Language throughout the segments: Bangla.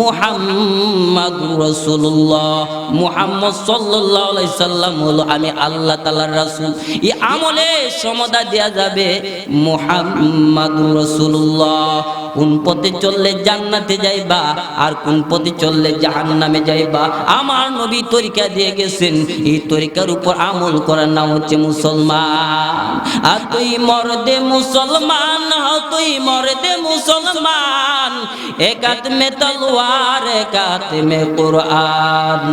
মুহাম্মাদুর রাসূলুল্লাহ, মুহাম্মদ সাল্লাল্লাহু আলাইহি সাল্লাম হলো আমি আল্লাহ তাআলার রাসূল। এই আমলে সমাদা দেয়া যাবে মুহাম্মাদুর রাসূলুল্লাহ। কোন পথে চললে জান্নাতে যাইবা আর কোন পথে চললে জাহান্নামে যাইবা আমার নবী তরিকা দিয়ে গেছেন। এই তরিকার উপর আমল করার নাম হচ্ছে মুসলমান। আর তুই মর্দে মুসলমান, তুই মর্দে মুসলমান, এক হাত মে তলওয়ার এক হাত মে কুরআন,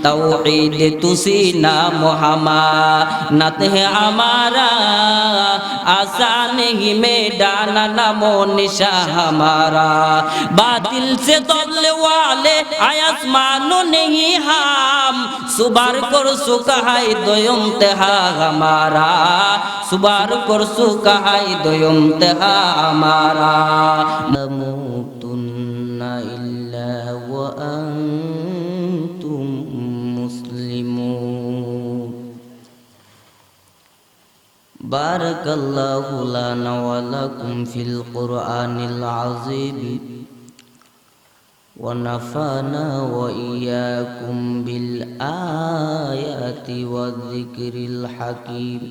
तौहीद तुसी नाम हमानत है हमारा, आसान ही मैदान नमो निशा हमारा, बातिल से दौड़ने वाले आसमानों नहीं हम, सुबार कर सुखाई दोयम तेहा हमारा, सुबार कर सुखाई दोयम तेहा हमारा। तमुतुन्ना इल्ला व अंतुम मुस्लिमून। बारकल्लाहु लना व लकुम फिल कुरआनिल अज़ीम व नफ़अना व इय्याकुम बिल आयाति व ज़िक्रिल हकीम।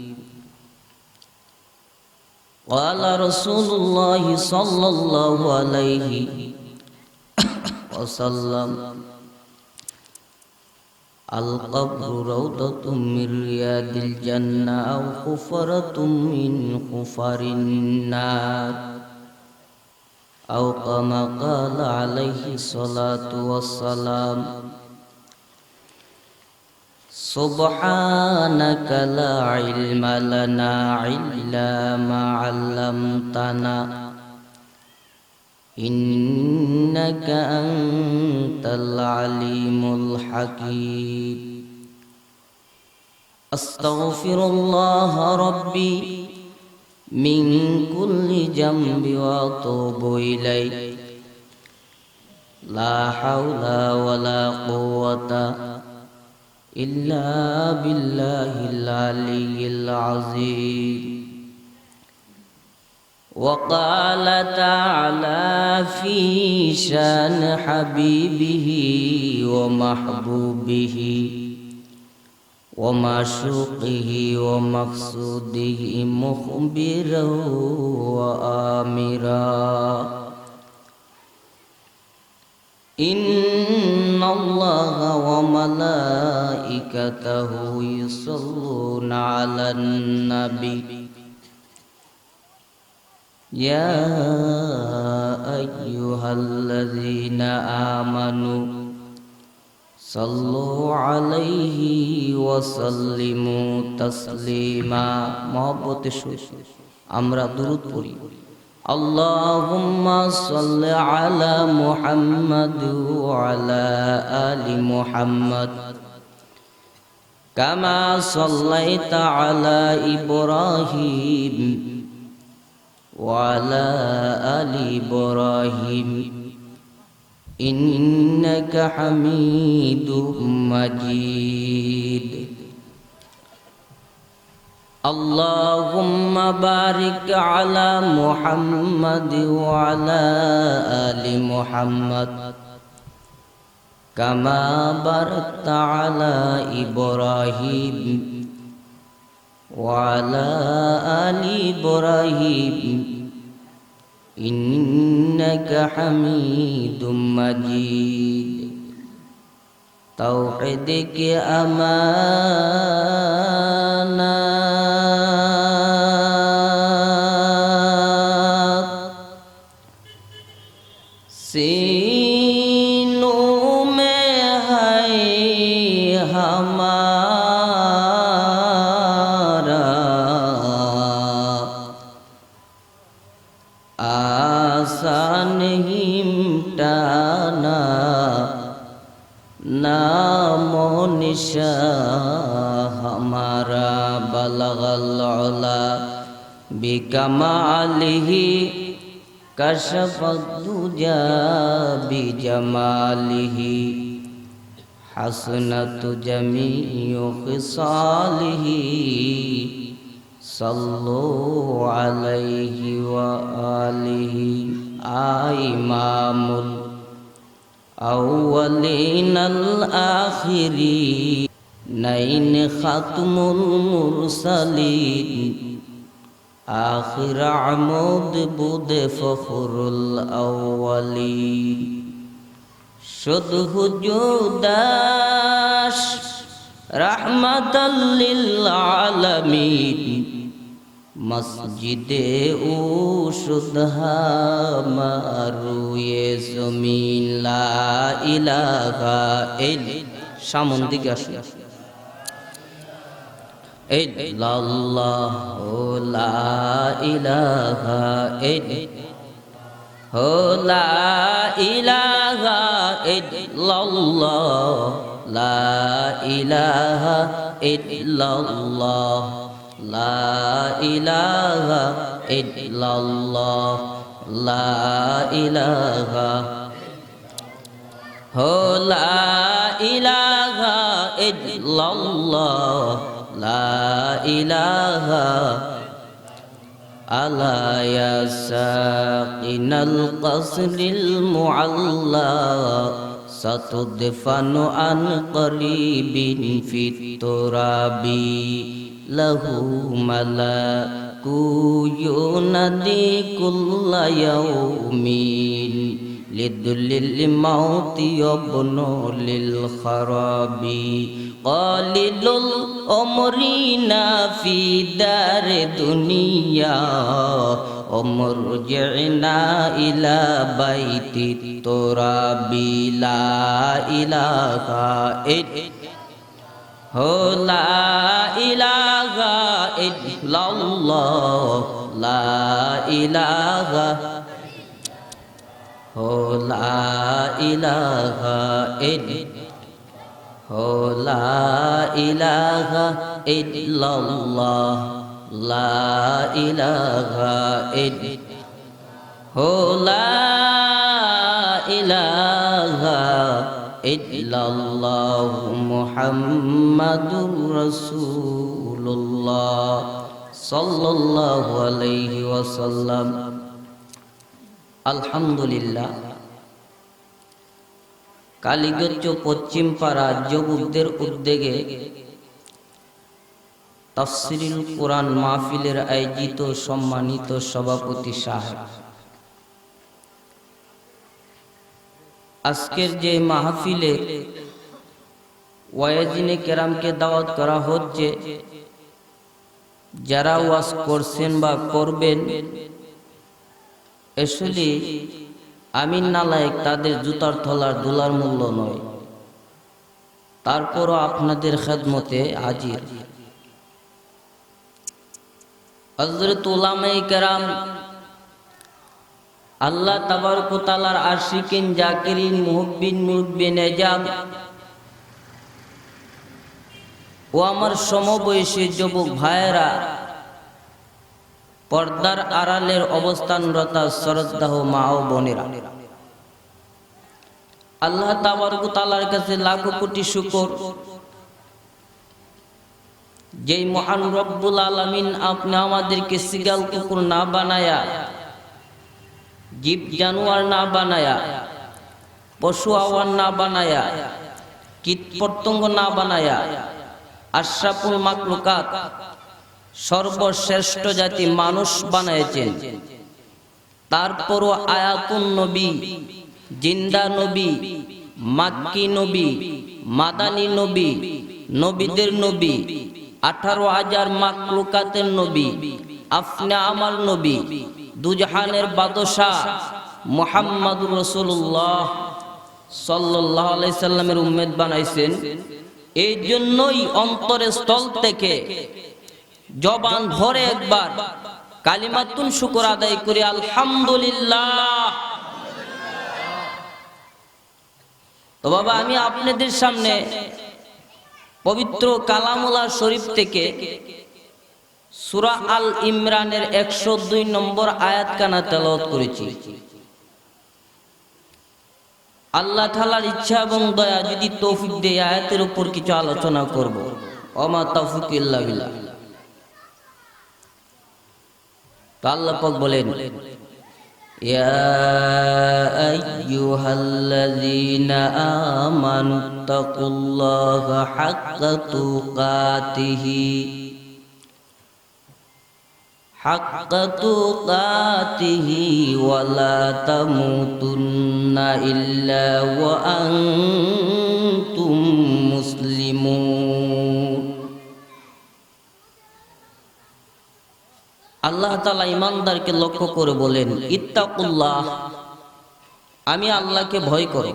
क़ाल रसूलुल्लाहि सल्लल्लाहु अलैहि वसल्लम अल क़ब्रु रौदतुम मिन रियादिल जन्नह औ हुफ़रतुम मिन हुफ़रिन नार औ कमा क़ाल अलैहि सलातु वस्सलाम। सुब्हानक ला इल्म लना इल्ला मा अल्लमतना इन्नका अंतल अलीमुल हकीम। अस्तगफिरुल्लाह रब्बी मिन कुल्ली जंबि व अतूबु इलैहि, ला हौला वला कुव्वता इल्ला बिल्लाहिल अलिय्यिल अज़ीम। وقال تعالى في شان حبيبه ومحبوبه ومعشوقه ومقصوده مخبرا وآمرا إن الله وملائكته يصلون على النبي يا أيها الذين آمنوا صلوا عليه وسلموا تسليما। محبت আমরা দুরূদ পড়ি। اللهم صل على محمد وعلى آل محمد كما صليت على إبراهيم وعلى آل إبراهيم إنك حميد مجيد। اللهم بارك على محمد وعلى آل محمد كما باركت على إبراهيم وعلى آل إبراهيم إنك حميد مجيد। توحيد की अमानत सीनों में है हमारा, आसान ही मिटाना नामो निशा हमारा। बलगल उला बिकमालिही कशफत दुजा बिजमालिही, हसनत जमीउ खिसालिही सल्लु अलैहि व आलिही। आ इमामुल আউয়ালিনাল আখিরিন নাইন খাতমুল মুরসালিন আখির আমুদ বুদে ফখরুল আউয়ালিন শুধু হুজুদাস রাহমাতাল লিল আলামিন মসজিদে ও শুদ্ধা মারুয়ে জমিন লা ইলাহা ইল্লাল্লাহ সামন দিকে আসে ইল্লাল্লাহ লা ইলাহা ইল্লাল্লাহ লা ইলাহা ইল্লাল্লাহ লা ইলাহা ইল্লাল্লাহ লা ইলাহা ইল্লাল্লাহ লা ইলাহা লা ইলাহা ইল্লাল্লাহ লা ইলাহা আলা ইয়া সাকিনাল কসরিল মুআল্লা সাতুদফানু আন করিবিন ফিত তুরাবি লাহু মালাকু ইউনাদি কুল্লা ইয়াউমিন লিদুলিল মাউতি ইয়াবনু লিল খারাবি কালিলুল উমরিনা ফি দারে দুনিয়া উমরজিনা ইলা বাইতি তুরাবি লা ইলাহা লা ইলাহা ইল্লাল্লাহ লা ইলাহা লা ইলাহা লা ইলাহা ইল্লাল্লাহ লা ইলাহা লা ইলাহা ইল্লাল্লাহ মুহাম্মাদুর রাসূলুল্লাহ সাল্লাল্লাহু আলাইহি ওয়াসাল্লাম। আলহামদুলিল্লাহ, কালীগঞ্জ পশ্চিম পাড়া যুবকদের উদ্যোগে তাফসীরুল কোরআন মাহফিলের আয়োজিত সম্মানিত সভাপতি সাহেব, আজকের যে মাহফিলে ওয়াইজিনে কেরামকে দাওয়াত করা হচ্ছে, যারা ওয়াজ করছেন বা করবেন, আসলে আমি নালায়েক, তাদের জুতার তলার দুলার মূল্য নয়। তারপরও আপনাদের খেদমতে হাজির। হযরত উলামায়ে কেরাম, আল্লাহ তাবারক ওয়া তাআলার আশিকিন জাকিরিন মুহিব্বিন মুহিব্বিন এজাব ও আমার সমবয়সী যুবক ভাইয়েরা, পর্দার আড়ালের অবস্থানরত শ্রদ্ধাহ মা ও বোনেরা, আল্লাহ তাবারক ওয়া তাআলার কাছে লাখো কোটি শুকর, যেই মহান রব্বুল আলামিন আপনি আমাদেরকে সিগাল কুকুর না বানায়া, জীব জানোয়ার না বানায়া, পশু আওয়ার না বানায়া, কীট পতঙ্গ না বানায়া, আশরাফুল মাখলুকাত সর্বশ্রেষ্ঠ জাতি মানুষ বানাইছেন। তারপরও আয়াতুন নবী, জিন্দা নবী, মাক্কি নবী, মাদানী নবী, নবীদের নবী, 18,000 মাখলুকাতের নবী, আপনি আমার নবী, দুজাহানের বাদশাহ মুহাম্মাদুর রাসূলুল্লাহ সাল্লাল্লাহু আলাইহি সাল্লামের উম্মত বানাইছেন। এই জন্যই অন্তরের স্থল থেকে জবান ভরে একবার কালিমাতুন শুকর আদায় করি, আলহামদুলিল্লাহ। তো বাবা, আমি আপনাদের সামনে পবিত্র কালামুল্লাহ শরীফ থেকে সূরা আল ইমরানের 102 নম্বর আয়াতখানা তেলাওয়াত করেছি। আল্লাহ তাআলার ইচ্ছা এবং দয়া যদি তৌফিক দেয়, আয়াতের উপর কিছু আলোচনা করব। ওমা তাওফিক ইল্লা বিল্লাহ। তো আল্লাহ পাক বলেন, يا أيها الذين آمنوا اتقوا الله حق تقاته ولا تموتن إلا وأنتم مسلمون আল্লাহ তাআলা ঈমানদারকে লক্ষ্য করে বলেন ইত্তাকুল্লাহ, আমি আল্লাহকে ভয় করো,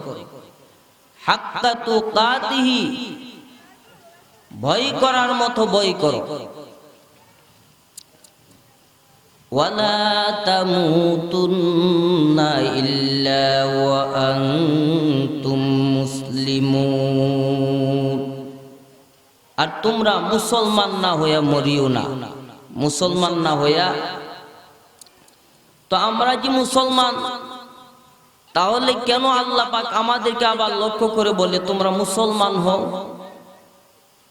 হাক্কা তুকাতিহি, ভয় করার মতো ভয় করো, ওয়ালা তামুতুন্না ইল্লা ওয়া আনতুম মুসলিমুন, আর তোমরা মুসলমান না হইয়া মরিও না। মুসলমান না হইয়া, তো আমরা কি মুসলমান? তাহলে কেন আল্লাহ পাক আমাদেরকে আবার লক্ষ্য করে বলে তোমরা মুসলমান হও?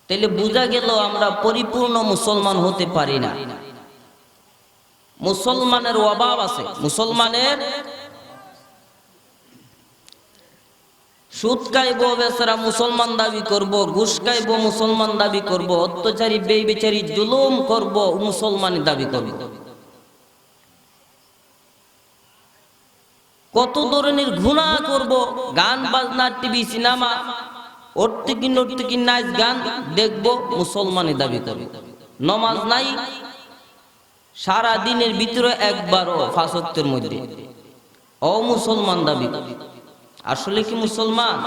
তাহলে বোঝা গেল আমরা পরিপূর্ণ মুসলমান হতে পারি না। মুসলমানের অভাব আছে। মুসলমানের সুদ খাইব বেচারা মুসলমান দাবি করব, ঘুষ খাইব মুসলমান দাবি করব, অত্যাচারী বেচারি জুলুম করব মুসলমানি দাবি করব। কত ধরনের গুনাহ করব, গান বাজনা টিভি সিনেমা অর্থকি নর্তকি নাচ গান দেখব মুসলমানি দাবি করব। নামাজ নাই সারা দিনের ভিতরে একবারও পাঁচ ওয়াক্তের মধ্যে, মুসলমান দাবি করে। আসলে কি মুসলমান?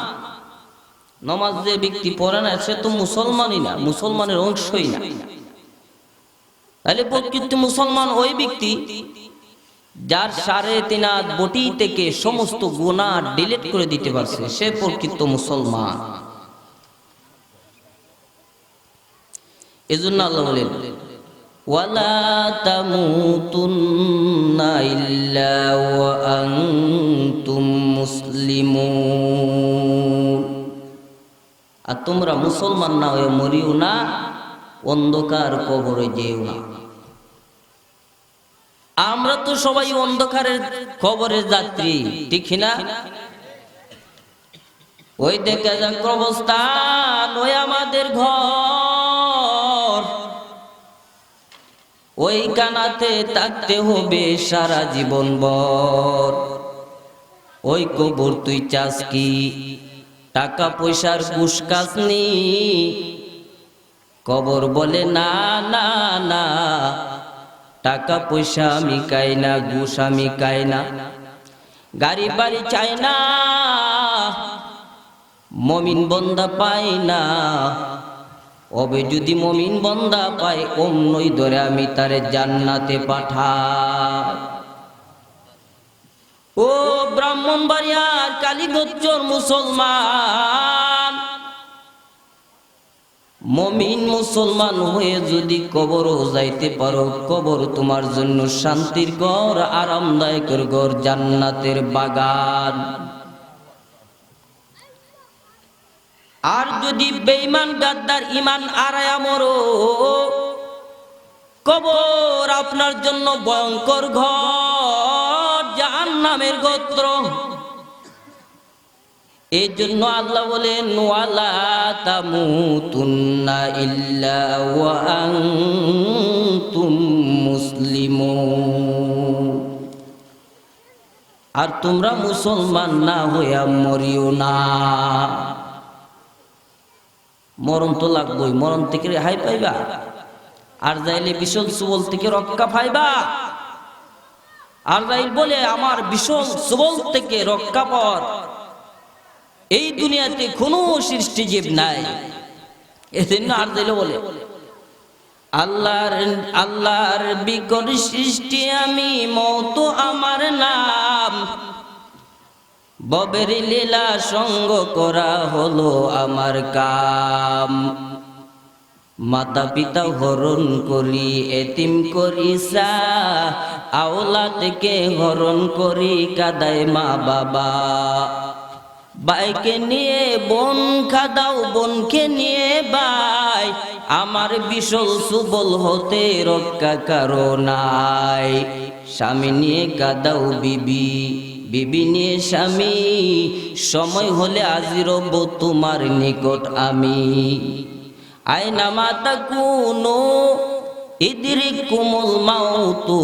নামাজ যে ব্যক্তি পড়ে না সে তো মুসলমানই না, মুসলমানের অংশই না। তাহলে প্রকৃত মুসলমান ওই ব্যক্তি যার 3.5 হাত বটি থেকে সমস্ত গুনাহ ডিলিট করে দিতে পারছে, সে প্রকৃত মুসলমান। এজন্য আল্লাহ বলেন ওয়ালা তামুতুন্না ইল্লা ওয়া আনতুম মুসলিমুন, আর তোমরা মুসলমান না হয়ে মরিও না, অন্ধকার কবরে যেও না। আমরা তো সবাই অন্ধকারের কবরের যাত্রী, ঠিক না? ওই দেখা যাক কবরস্থান, ওই আমাদের ঘর, ওই কানাতে থাকতে হবে সারা জীবন ভর। ওই কবর তুই চাস কি টাকা পয়সার ঘুষ খাসনি? কবর বলে না না না, টাকা পয়সা আমি খাই না, ঘুষ আমি খাই না, গাড়ি বাড়ি চাই না, মমিন বন্দা পাই না। ওবে যদি মমিন বন্দা পাই অমনই ধরে আমি তারে জান্নাতে পাঠাই। ও ব্রাহ্মণবাড়িয়ার কালীগঞ্জের মুসলমান, মমিন মুসলমান হয়ে যদি কবরও যাইতে পারো, কবর তোমার জন্য শান্তির ঘর, আরামদায়কের ঘর, জান্নাতের বাগান। আর যদি বেঈমান গাদ্দার ঈমান আরায়া মরো, কবর আপনার জন্য ভয়ঙ্কর ঘর, জাহান্নামের গোত্র। এই জন্য আল্লাহ বলেন ওয়ালা তামুতুন্না ইল্লা ওয়া আনতুম মুসলিমুন, আর তোমরা মুসলমান না হইয়া মরিও না। মরণ তো লাগবই, মরণ থেকে রেহাই পাইবা, আর যাইলে বিশল সুবল থেকে রক্ষা পাইবা। আর যাইল বলে আমার বিশল সুবল থেকে রক্ষা পাওয়ার এই দুনিয়াতে কোনো সৃষ্টিজীব নাই। এজন্য আর যাইলে বলে আল্লাহর বিকট সৃষ্টি আমি, মওত আমার নাম, ববের লীলা সঙ্গ করা হলো আমার কাম। মাতা পিতা হরণ করি, এতিম করি সা, আওলাদকে হরণ করি কাদায় মা বাবা। বাইকে নিয়ে বোন খাদাও, বোনকে নিয়ে বাই, আমার বিশল সুবল হতে রক্ষা কারো নাই। স্বামী নিয়ে কাঁদাও বিবি, বিবি নিয়ে স্বামী, সময় হলে হাজির হব তোমার নিকট আমি। আয়না মাতা কুনো ইদরিকুমুল মাউতু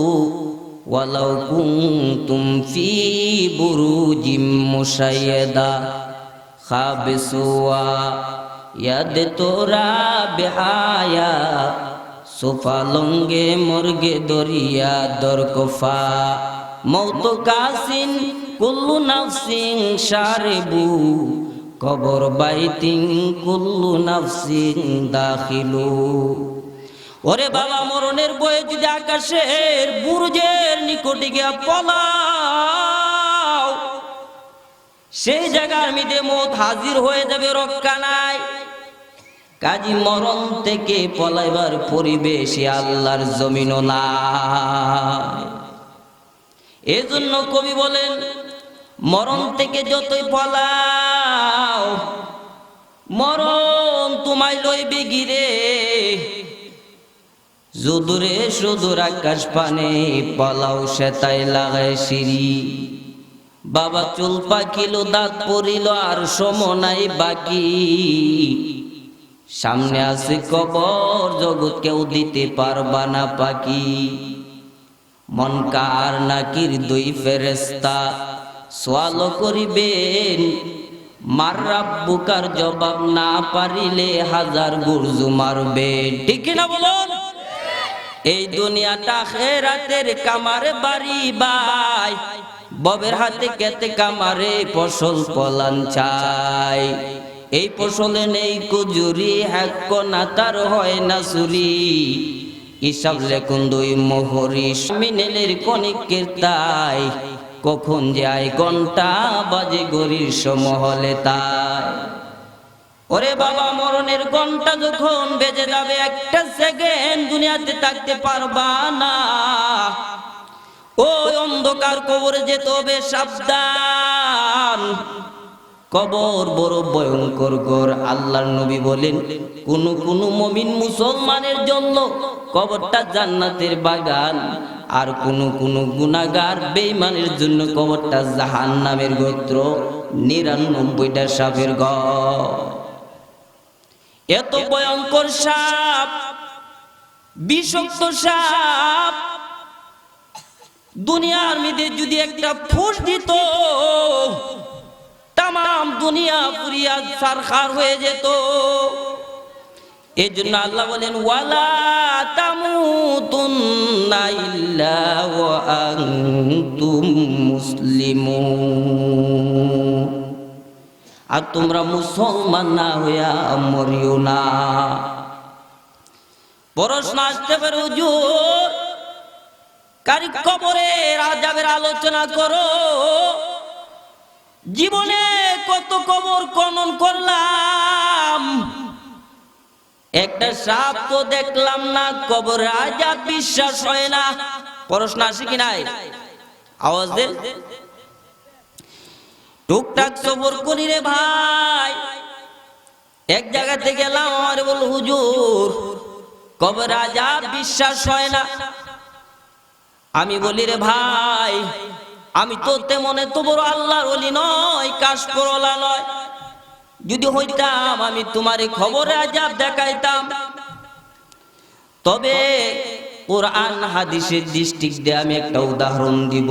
ওয়ালাউ কুনতুম ফি বুরুজিম মুশাইয়াদা খাবিসুয়া ইয়াদ তোরা বেহায়া সোফা লঙ্গে মুরগে দরিয়া দরকফা মৌত কাসিন কুল্লু নাফসিন শারিবু কবর বাইতিন কুল্লু নাফসিন দাখিলু। ওরে বাবা, মরণের বয়ে যদি আকাশের বুরুজের নিকটে গিয়া পলাও, সেই জায়গার মধ্যে মত হাজির হয়ে যাবে, রক্ষা নাই। কাজী মরণ থেকে পলাইবার পরিবেশ আল্লাহর জমিনও নাই। এজন্য কবি বলেন, মরণ থেকে যতই পলাও মরণ তোমায় লইবে গিরে, যদুরে সুদূর আকাশ পানে পলাও সে তাই লাগায় সিঁড়ি। বাবা চুল পাকিল, দাঁত পড়িল, আর সময় বাকি, সামনে আছে কবর, জগৎ কেউ দিতে পারবা না পাকি। মনকার নাকির দুই ফেরেশতা সওয়াল করিবেন, মার রাব্বুকার জবাব না পারিলে হাজার গুরজু মারবেন। ঠিক না বলুন? এই দুনিয়াটা আখিরাতের কামারে বাড়ি বাই, ববের হাতে কেতে কামারে ফসল ফলান চাই। এই ফসলে নেই কুজুরি, হ্যাক না তার হয় না চুরি, হিসাব লেখুন দুই মোহরি, মিনেলের কণিকের তাই, কখন যায় ঘন্টা বাজে গরির সমহলে তাই। ওরে বাবা, মরণের ঘন্টা যখন বেজে যাবে, একটা সেকেন্ড দুনিয়াতে থাকতে পারবা না। ওই অন্ধকার কবরে যেতে হবে, সাবধান। কবর বড় ভয়ঙ্কর ঘর। আল্লাহর নবী বলেন, কোন কোন মুমিন মুসলমানের জন্য কবরটা জান্নাতের বাগান, আর কোন কোন গুনাহগার বেঈমানের জন্য কবরটা জাহান্নামের গোত্র, ৯৯টা সাপের ঘর। এত ভয়ঙ্কর সাপ, বিষাক্ত সাপ, দুনিয়ার মধ্যে যদি একটা ফুস দিত, তাম দুনিয়া পুরিয়া সারখার হয়ে যেত। এই জন্য আল্লাহ বলেন, ওয়ালা তামুতুন্না ইল্লা ওয়া আনতুম মুসলিমুন, আর তোমরা মুসলমান না হইয়া মরিও না। প্রশ্ন আসতে পারে, হুজুর কারি কবরের আযাবের আলোচনা করো, জীবনে কত কবর খনন করলাম, একটা সাপ তো দেখলাম না, কবরের আযাব বিশ্বাস হয় না। প্রশ্ন আসে কি নাই? আওয়াজ দেন। টুকটাক সবর করি রে ভাই। এক জায়গাতে গেলাম, আমার বল, হুজুর কবরের আযাব বিশ্বাস হয় না। আমি বলি, রে ভাই, আমি তো তেমন এত বড় আল্লাহর ওলি নয়, কাশকরওয়ালা নয়। যদি হইতাম আমি তোমারে খবরে আযাব দেখাইতাম। তবে কোরআন হাদিসের দৃষ্টিক দিয়ে আমি একটা উদাহরণ দিব।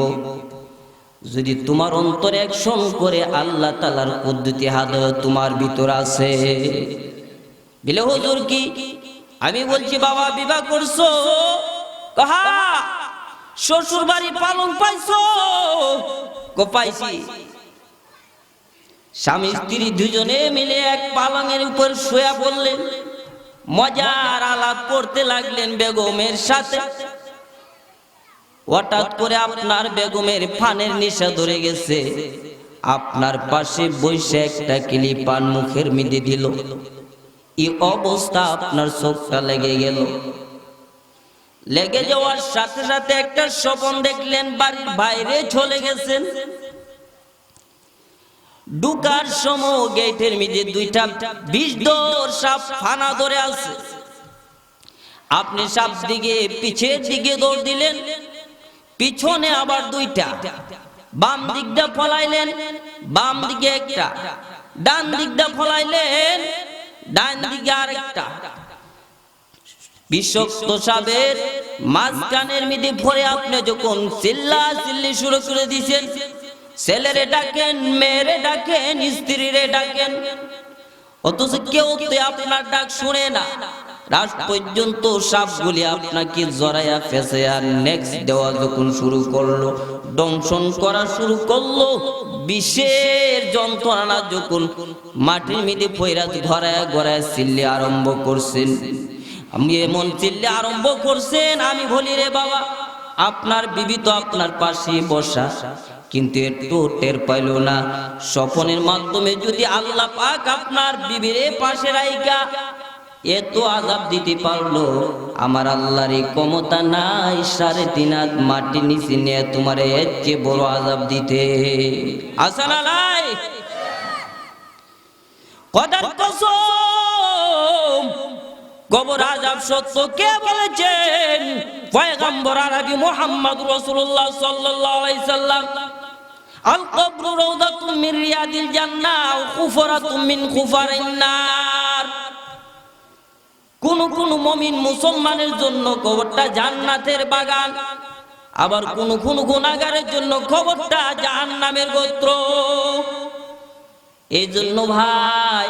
যদি তোমার অন্তরে অ্যাকশন করে আল্লাহ তাআলার কুদরতি হাদায়াত তোমার ভিতর আছে, বলে হুজুর কি? আমি বলছি, বাবা বিবাহ করছো? কাহা শ্বশুর বাড়ি পালন পাইছো? পাইছি। স্বামী স্ত্রী দুজনে মিলে এক পালঙের উপর শুয়ে পড়লেন, মজার আলাপ করতে লাগলেন বেগমের সাথে। হঠাৎ করে আপনার বেগমের ফানের নেশা ধরে গেছে, আপনার পাশে বসে একটা কিলি পান মুখের মধ্যে দিল। এই অবস্থা আপনার চোখটা লেগে গেল। লেগে যাওয়ার সাথে সাথে একটা স্বপ্ন দেখলেন, বাড়ির বাইরে চলে গেছেন। ঢুকার সময় গেটের মধ্যে দুইটা বিষধর সাপ ফানা ধরে আছে। আপনি সাপ দিকে পিছের দিকে দৌড় দিলেন, পিছনে আবার দুইটা, বাম দিকটা ফলাইলেন, বাম দিকে একটা, ডান দিকটা ফলাইলেন, ডান দিকে আরেকটা। বিষাক্ত সাপের মাঝখানের মধ্যে ভরে আপনি যখন চিল্লাচিল্লি শুরু করে দিয়েছেন, ছেলেরে ডাকেন, মেয়েরে ডাকেন, স্ত্রীরে ডাকেন, অথচ কেউ তো আপনার ডাক শুনে না। রাত পর্যন্ত সাপগুলি আপনাকে জড়াইয়া ফেঁসে নেক্সট দেওয়া যখন শুরু করলো, দংশন করা শুরু করলো, বিষের যন্ত্রণা যখন মাটির মধ্যে পয়রা ঘরায় ঘরায় চিল্লে আরম্ভ করছেন, আমি এমন চিল্লে আরম্ভ করছেন, আমি বলি রে বাবা, আপনার বিবি তো আপনার পাশে বসা, কিন্তু একটু টের পাইল না। স্বপ্নের মাধ্যমে যদি আল্লাহ পাক আপনার বিবির পাশে রাইখা এত আযাব দিতে পারলো, আমার আল্লাহর ক্ষমতা নাই 3.5 হাত মাটি নিচে নিয়ে তোমার এর চেয়ে বড় আযাব দিতে? আছে না নাই? খোদার কসম, কবর আযাব সত্য কে বলেছেন? পয়গম্বর আরবি মুহাম্মদ রাসূলুল্লাহ সাল্লাল্লাহু আলাইহি সাল্লাম। আল কবরু রাউদাতুম মিন রিয়াদিল জান্নাহ ওয়া খুফরাতুম মিন খুফারিন নার। কোন কোন মুমিন মুসলমানের জন্য কবরটা জান্নাতের বাগান, আবার কোন কোন গুনাহগারের জন্য কবরটা জাহান্নামের গোত্র। এই জন্য ভাই,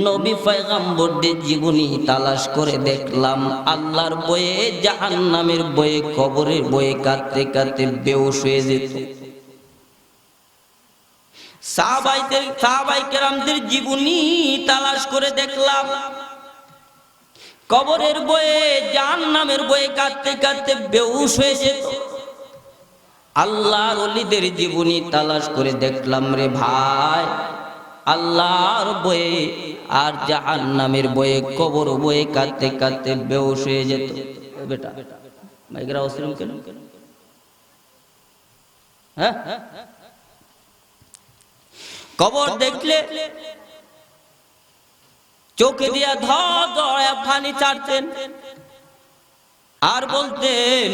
নবী পয়গম্বরদের জীবনী তালাশ করে দেখলাম, আল্লাহর বয়ে, জাহান্নামের বয়ে, কবরের বয়ে কাঁদতে কাঁদতে বেহুশ হয়ে যেত। সাহাবায়ে কেরামদের জীবনী তালাশ করে দেখলাম, কবরের বয়ে, জাহান্নামের বয়ে কাঁদতে কাঁদতে বেহুশ হয়ে যেত। আল্লাহর ওলিদের জীবনী তালাশ করে দেখলাম রে ভাই, আল্লাহর বয়ে আর জাহান্নামের বয়ে, কবর বয়ে কাঁদতে কাঁদতে বেহুশ হয়ে যেত। বেটা মাইকরা অসিরম কেন? হ্যাঁ, কবর দেখলে চোখে দিয়া ধর ধর পানি ছাড়তেন, আর বলতেন,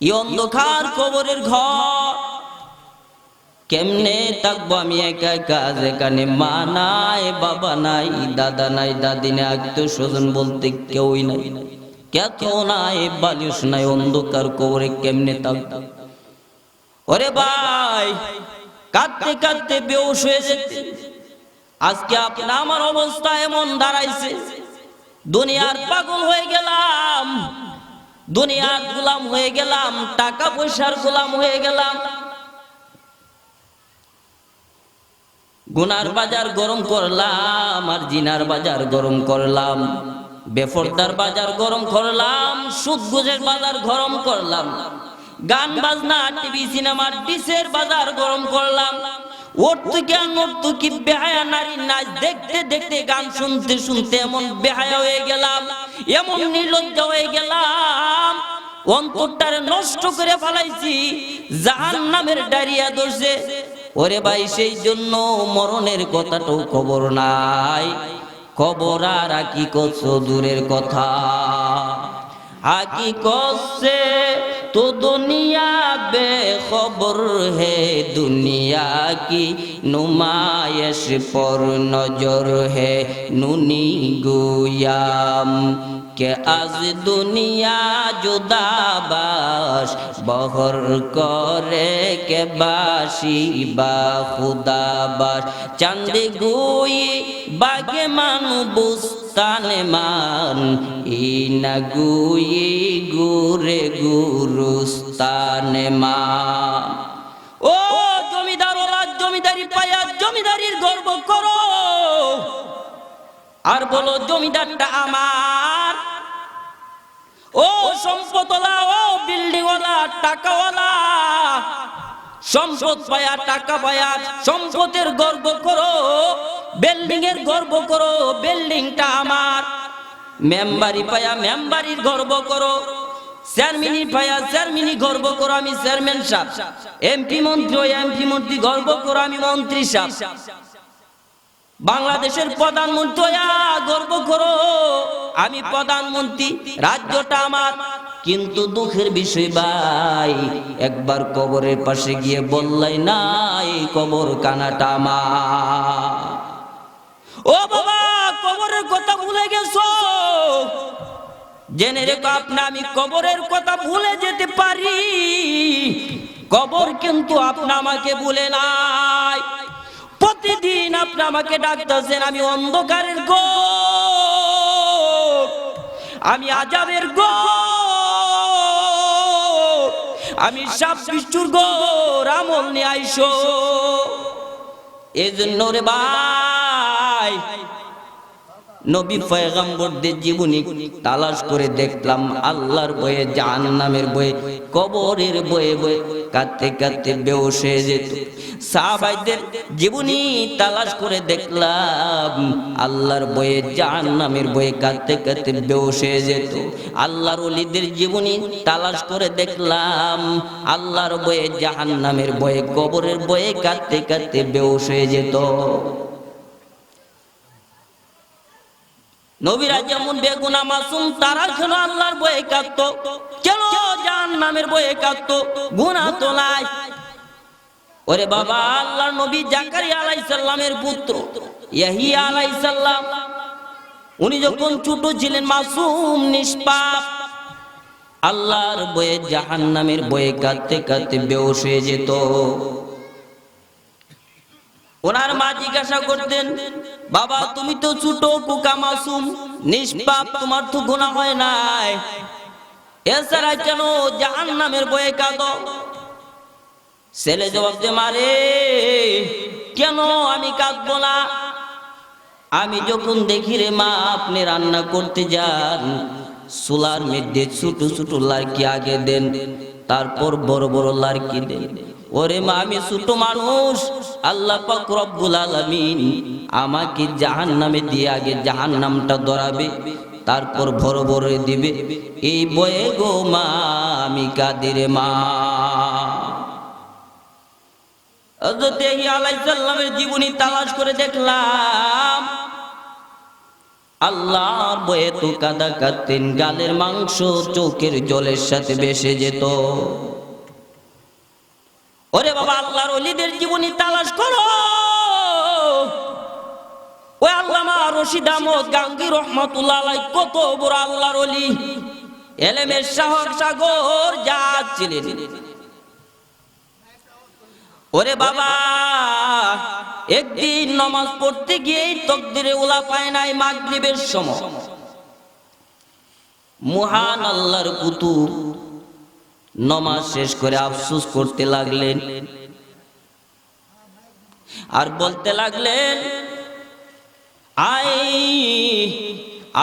এই অন্ধকার কবরের ঘর কেমনে থাকবো আমি একা একা, যেখানে মা নাই, বাবা নাই, দাদা নাই, দাদি নাই, আত্মীয় স্বজন বলতে কেউই নাই, কেত নাই, বালিশ নাই, অন্ধকার কবরে কেমনে থাকবো? ওরে ভাই, কাঁদতে কাঁদতে বেহুশ হয়ে যেতে। আজকে আপনার আমার অবস্থা এমন দাঁড়াইছে, দুনিয়ার পাগল হয়ে গেলাম, দুনিয়ার গোলাম হয়ে গেলাম, টাকা পয়সার গোলাম হয়ে গেলাম, গুনার বাজার গরম করলাম, আর জিনার বাজার গরম করলাম, বেপরদার বাজার গরম করলাম, সুদ ঘুষের বাজার গরম করলাম, গান বাজনা, টিভি সিনেমার ডিসের বাজার গরম করলাম, বেহায়া নারী নাচ দেখতে দেখতে, গান শুনতে শুনতে এমন বেহায়া হয়ে গেলাম, এমন নির্লজ্জ হয়ে গেলাম, অন্তরটারে নষ্ট করে ফেলাইছি, জাহান্নামের ডায়রিয়া ধরছে। ওরে ভাই, সেই জন্য মরণের কথাটাও খবর নাই, খবর আর কি করছো দূরের কথা, আকি করছে তো দুনিয়া বেখবর হে, দুনিয়া কি নুমায়েশ পর নজর হে, নুনি গুয়াম কে আজ দুনিয়া জুদাবাস, বহর করে কে বাসি বা খুদাবাস, চাঁদে গুই বাগে মানু বুস্তানে মান, ইনা গুই গুরে গুরুস্তানে মান। ও জমিদার ওলাদ, জমিদারি পায়া জমিদারির গর্ব করো, আর বলো জমিদারটা আমার। ও সম্পদওয়ালা, ও বিল্ডিংওয়ালা, টাকাওয়ালা, সম্পদ পায়া, টাকা পায়া, সম্পদের গর্ব করো, বিল্ডিং এর গর্ব করো, বিল্ডিংটা আমার। মেম্বারি পায়া মেম্বারির গর্ব করো, চেয়ারম্যানি পায়া চেয়ারম্যানি গর্ব করো, আমি চেয়ারম্যান সাহেব। এমপি মন্ত্রী, এমপি মন্ত্রী গর্ব করো, আমি মন্ত্রী সাহেব। বাংলাদেশের প্রধানমন্ত্রী গর্ব করো, আমি প্রধানমন্ত্রী, রাজ্যটা আমার। কিন্তু দুঃখের বিষয় ভাই, একবার কবরের পাশে গিয়ে বললাই না এই কবর কানাটা আমার। ও বাবা, কবরের কথা ভুলে গেছো? জেনে রেখো আপনি আমি কবরের কথা ভুলে যেতে পারি, কবর কিন্তু আপনি আমাকে ভুলে নাই। প্রতিদিন আপনি আমাকে ডাকতেছেন, আমি অন্ধকারের গোর, আমি আযাবের গোর, আমি সাপ বিচ্ছুর গোর, আমল নিয়ে আইসো। এজন্য রে ভাই, নবী পয়গম্বরদের জীবনী তালাশ করে দেখলাম, আল্লাহর বয়ে, জাহান্নামের বয়ে, কবরের বয়ে বয়ে কাঁদতে কাঁদতে বেহুশ হয়ে যেত। সাহাবাইদের জীবনী তালাশ করে দেখলাম, আল্লাহর বয়ে, জাহান্নামের বয়ে কাঁদতে কাঁদতে বেহুশ হয়ে যেত। আল্লাহর ওলিদের জীবনী তালাশ করে দেখলাম, আল্লাহর বয়ে, জাহান্নামের বয়ে, কবরের বয়ে কাঁদতে কাঁদতে বেহুশ হয়ে যেত। নবীরা যেমন বেগুনা মাসুম, তারা কেন আল্লাহর বয়ে কাঁদতো? কেন জাহান্নামের বয়ে কাঁদতো? গুনাহ তো নাই। ওরে বাবা, আল্লাহর নবী জাকারিয়া আলাইহিস সালামের পুত্র ইয়াহিয়া আলাইহিস সালাম, উনি যখন ছোট ছিলেন, মাসুম, নিষ্পাপ, আল্লাহর বয়ে, জাহান্নামের বয়ে কাঁদতে কাঁদতে বেহুশ হয়ে যেত। ওনার মা জিজ্ঞাসা করতেন, বাবা তুমি তো ছোট কোকা, মাসুম, নিষ্পাপ, তোমার তো গুনাহ হয় নাই, এছাড়া কেন জাহান্নামের বয়ে কাঁদো? ছেলে জবাব দে, মারে কেন আমি কাঁদবো না? আমি যখন দেখি রে মা আপনি রান্না করতে যান, চুলার মধ্যে ছোট ছোট লার্কি আগে দেন, তারপর বড় বড় লার্কি দেন। ওরে মা, আমি ছোট মানুষ, আল্লাহ পাক রব্বুল আলামিন আমাকে জাহান্নামে দিয়ে আগে জাহান্নামটা ধরাবে, তারপর বড় বড় দিবে, এই বয়ে গো মা আমি কাঁদি রে মা। হযরত ইয়াহিয়া আলাইহিস সালামের জীবনী তালাশ করে দেখলাম, আল্লাহর বয়ে তো কাঁদা কাঁদতেন, গালের মাংস চোখের জলের সাথে ভেসে যেত। ওরে বাবা, আল্লাহর ওলিদের জীবনী তালাশ করো। ওই আল্লামা রশিদ আহমদ গাঙ্গী রহমাতুল্লাহ আলাইহি কত বড় আল্লাহর ওলি, এলেমের সাগর জাত ছিলেন। ওরে বাবা, একদিন নামাজ পড়তে গিয়ে তাকবীরে উলা পায় নাই, মাগরিবের সময়। মহান আল্লাহর কুতুব নামাজ শেষ করে আফসোস করতে লাগলেন আর বলতে লাগলেন,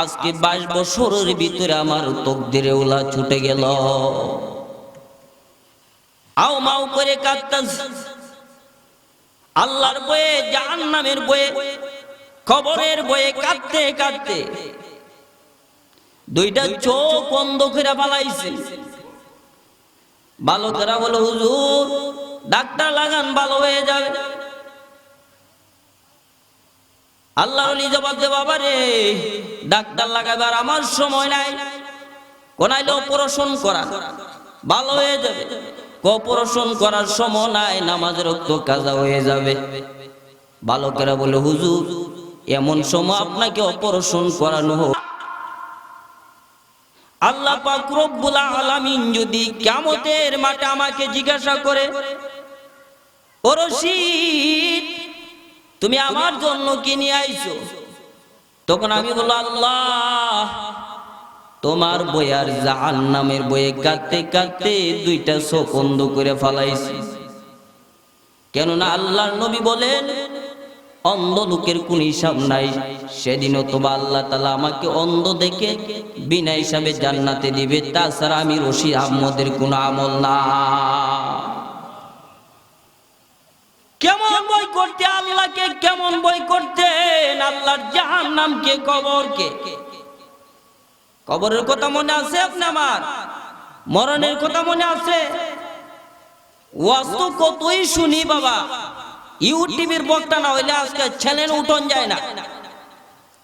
আজকে 22 বছরের ভিতরে আমার তাকবীরে উলা ছুটে গেল। আও মাও করে কাঁদতেছে, আল্লাহর বয়ে, জাহান্নামের বয়ে, কবরের বয়ে কাঁদতে কাঁদতে দুইটা চোখ বন্ধ করে ফেলাইছে। বালকেরা বলে, হুজুর ডাক্তার লাগান, ভালো হয়ে যাবে। আল্লাহর ওলি জবাব দে, বাবা রে ডাক্তার লাগাবার আমার সময় নাই, কোনাইলে অপারেশন করা, ভালো হয়ে যাবে। অপারেশন করার সময় নাই, নামাজের রক্ত কাজা হয়ে যাবে। বালকেরা বলে, হুজুর এমন সময় আপনাকে অপারেশন করানো হোক, আল্লাহ পাক রব্বুল আলামিন যদি কিয়ামতের মাঠে আমাকে জিজ্ঞাসা করে, ও রশিদ তুমি আমার জন্য কি নিয়ে আইছো? তখন আমি বলবো, আল্লাহ তোমার বই আর জাহান্নামের বইয়ে কাঁদতে কাঁদতে দুইটা চোখ অন্ধ করে ফেলাইছি। কেননা আল্লাহর নবী বলেন, অন্ধ লোকের কোন হিসাব নাই, সেদিনও তো আল্লাহ তাআলা আমাকে অন্ধ দেখে বিনা হিসাবে জান্নাতে দিবে, তাছাড়া আমি রশিদ আহমদের কোন আমল না। কেমন বই করতে আল্লাহকে, কেমন বই করতেন আল্লাহর জাহান্নামকে, কবরকে। কবরের কথা মনে আছে আপনি? আমার মরণের কথা মনে আছে? ওয়াজ তো কতই শুনি বাবা, ইউটিউবের বক্তা না হইলে আজকে ছেলেন উঠন যায় না।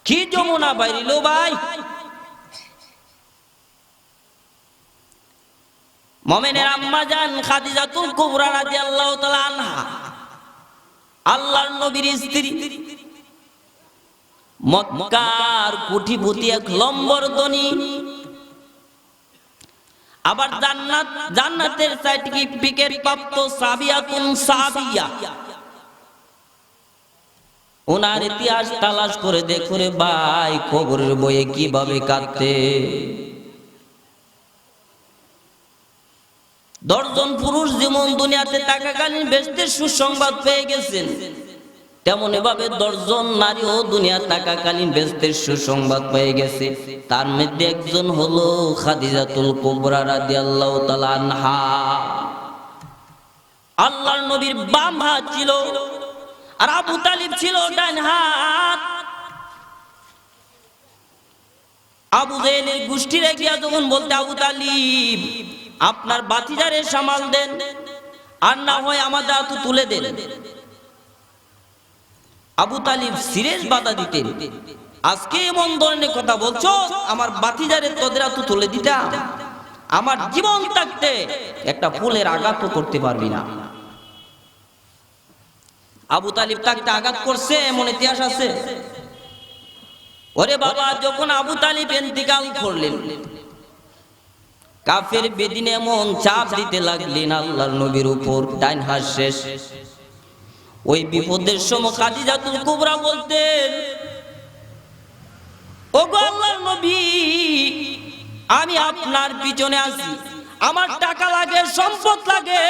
কি যমুনা বাইরিল ভাই, মুমিনের আম্মা জান খাদিজাতুল কুবরা রাদিয়াল্লাহু তাআলা আনহা, আল্লাহর নবীর স্ত্রী, মক্কার কোটিপতি এক লম্বর ধনী, আবার জান্নাতের সার্টিফিকেট প্রাপ্ত সাবিয়াতুন সাবিয়া। ওনার ইতিহাস তালাশ করে দেখো রে ভাই, কবরের বইয়ে কিভাবে কাঁদতে। 10 জন পুরুষ যেমন দুনিয়াতে থাকাকালীন বেহেশতের সুসংবাদ পেয়ে গেছেন, তেমন এভাবে 10 জন নারীও দুনিয়া থাকাকালীন বেহেশতের সুসংবাদ পেয়ে গেছে। তার মধ্যে একজন হলো খাদিজাতুল কুবরা রাদিয়াল্লাহু তাআলা আনহা। আল্লাহর নবীর বাম হাত ছিল আর আবু তালিব ছিল ডান হাত। আবু জেহেলের গোষ্ঠী রেখিয়া যখন বলতে, আবু তালিব আপনার বাতিজারে সামাল দেন, আর না হয় আমাদের হাত তুলে দেন। আবু তালিব সিরিয়াস বাধা দিতেন, আজকে এমন ধরনের কথা বলছো, আমার বাতিজারে তোদের হাত তুলে দিতাম, আমার জীবন থাকতে একটা ফুলের আঘাত করতে পারবি না। আবু তালিব তাকে আঘাত করছে এমন ইতিহাস আছে। ওরে বাবা, যখন আবু তালিব ইন্তিকাল করলেন, কাফের বেদিন এমন চাপ দিতে লাগলেন আল্লাহর নবীর উপর, ডাইন হাত শেষ। ওই বিপদের সময় খাদিজাতুল কুবরা বলতেন, ওগো আল্লাহর নবী, আমি আপনার পিছনে আছি, আমার টাকা লাগে, সম্পদ লাগে,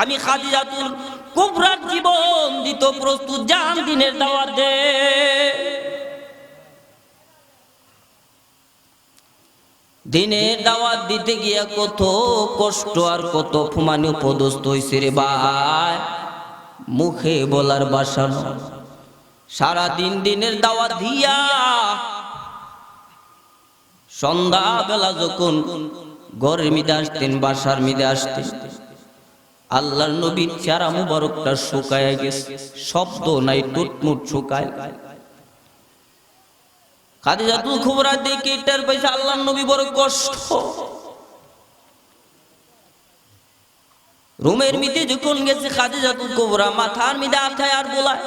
আমি খাদিজাতুল কুবরার জীবন দিতে প্রস্তুত, জান দিনের দাওয়াত দে। দিনের দাওয়াত দিতে গিয়া কত কষ্ট আর কত অপমান পদস্থ হইছে রে ভাই, মুখে বলার ভাষা নয়। সারা দিন দিনের দাওয়াত দিয়া সন্ধ্যা বেলা যখন ঘরের মিদে আসতেন, বাসার মিদে আসতেন, আল্লাহর নবীর চেহারা মুবারকটা শুকায় গেছে, শব্দ নাই, টুটমুট শুকায়। খাদিজাতুল কুবরা দেখে টের পাইছে আল্লাহর নবী বড় কষ্ট। রুমের মিদে যখন গেছে খাদিজাতুল কুবরা, মাথার মিদে আথায় আর বলায়,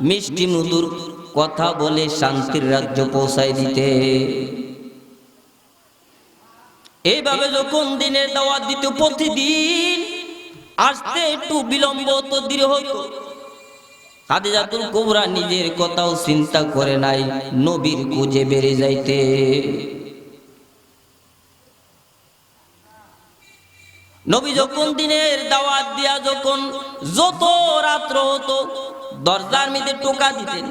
মিষ্টি মধুর কথা বলে শান্তির রাজ্য পৌঁছায় দিতে। এইভাবে যখন দিনের দাওয়াত দিতে প্রতিদিন আসতে একটু বিলম্ব তো দেরি হতো, খাদিজাতুল কুবরা নিজের কথাও চিন্তা করে নাই, নবীর খুঁজে বেড়ে যাইতে। নবী যখন দিনের দাওয়াত দিয়া যখন যত রাত্র হতো, দরজার মধ্যে টোকা দিতেন,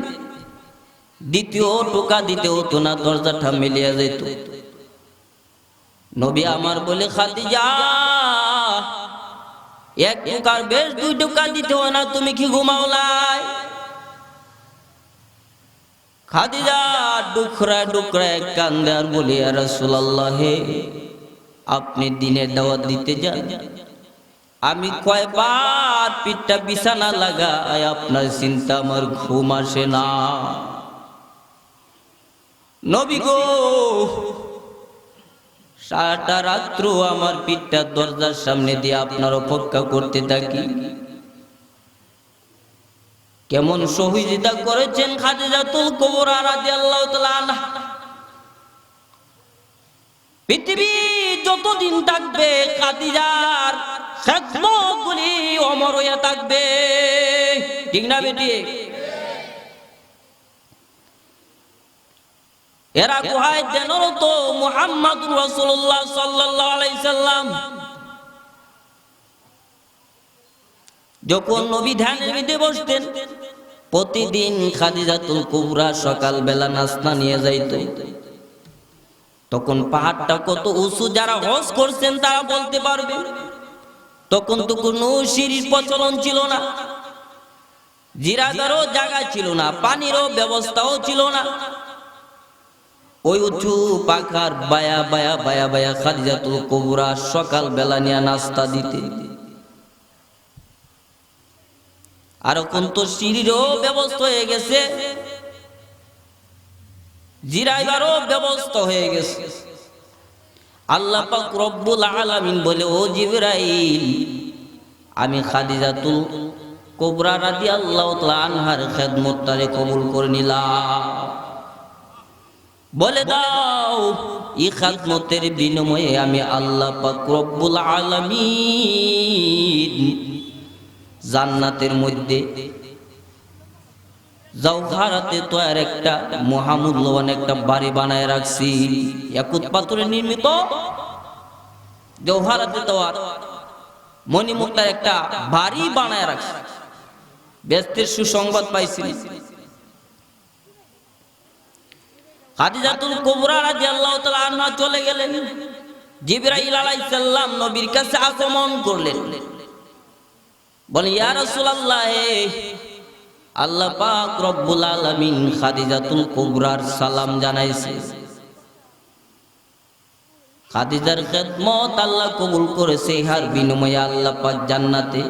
দ্বিতীয় টোকা দিতে হতো না, দরজাটা মিলিয়ে যেত। নবী আমার বলে, খাদিজা এক টোকার বেশ 2 টোকা দিতে হয় না, তুমি কি ঘুমাও নাই? খাদিজা ডুকরা ডুকরা এক কান্দে আর বলি, ইয়া রাসূলুল্লাহ, হে আপনি দিনের দাওয়াত দিতে যান, আমি কয়বার পিঠটা বিছানা লাগায় আপনার চিন্তা আমার ঘুম আসে না। নবী গো, সারাটা রাত্র আমার পিঠটা দরজার সামনে দিয়ে আপনার অপেক্ষা করতে থাকি। কেমন সহযোগিতা করেছেন খাদিজাতুল কুবরা রাদিয়াল্লাহু তাআলা আনহা। পৃথিবী যতদিন থাকবে খাদিজার খেদমতগুলি অমর হয়ে থাকবে, ঠিক না বেটি? এরা গুহায় দেনরত মুহাম্মাদুর রাসূলুল্লাহ সাল্লাল্লাহু আলাইহি সাল্লাম যখন নবী ধ্যানের মধ্যে বসতেন, প্রতিদিন খাদিজাতুল কুবরা সকাল বেলা নাস্তা নিয়ে যাইত। তখন পাহাড়টা কত উঁচু, যারা হজ করছেন তারা বলতে পারবে। তখন তো কোনো সিঁড়ির প্রচলন ছিল না, জিরাগারও জায়গা ছিল না, পানিরও ব্যবস্থাও ছিল না। ওই উঁচু পাখার বায়া বায়া বায়া বায়া খাদিজাতুল কুবরা সকাল বেলা নিয়ে নাস্তা দিতে। আর এখন তো সিঁড়িরও ব্যবস্থা হয়ে গেছে, জিরাইবারও ব্যবস্থা হয়ে গেছে। আল্লাহ পাক রব্বুল আলামিন বলে, ও জিবরাইল, আমি খাদিজাতুল কুবরা রাদিয়াল্লাহু তাআলা আনহার খেদমতটারে কবুল করে নিলাম। বলে দাও, এই খেদমতের বিনিময়ে আমি আল্লাহ পাক রব্বুল আলামিন জান্নাতের মধ্যে জওহারাতে তৈরি একটা মহামূল্যবান একটা বাড়ি বানায় রাখছি। ইয়াকুত পাথরে নির্মিত জওহারাতে তৈরি মণিমুক্তার একটা বাড়ি বানায় রাখছি। বেহেশতের সুসংবাদ পাইছি। খাদিজাতুল কুবরা রাদিয়াল্লাহু তাআলা আনহা চলে গেলেন। জিবরাইল আলাইহিস সালাম নবীর কাছে আগমন করলেন। বলেন, ইয়া রাসূলুল্লাহ, আল্লাহ পাক রব্বুল আলামিন খাদিজাতুল কুবরার সালাম জানাইছে। খাদিজার খেদমত আল্লাহ কবুল করেছে। ইহার বিনিময়ে আল্লাহ পাক জান্নাতে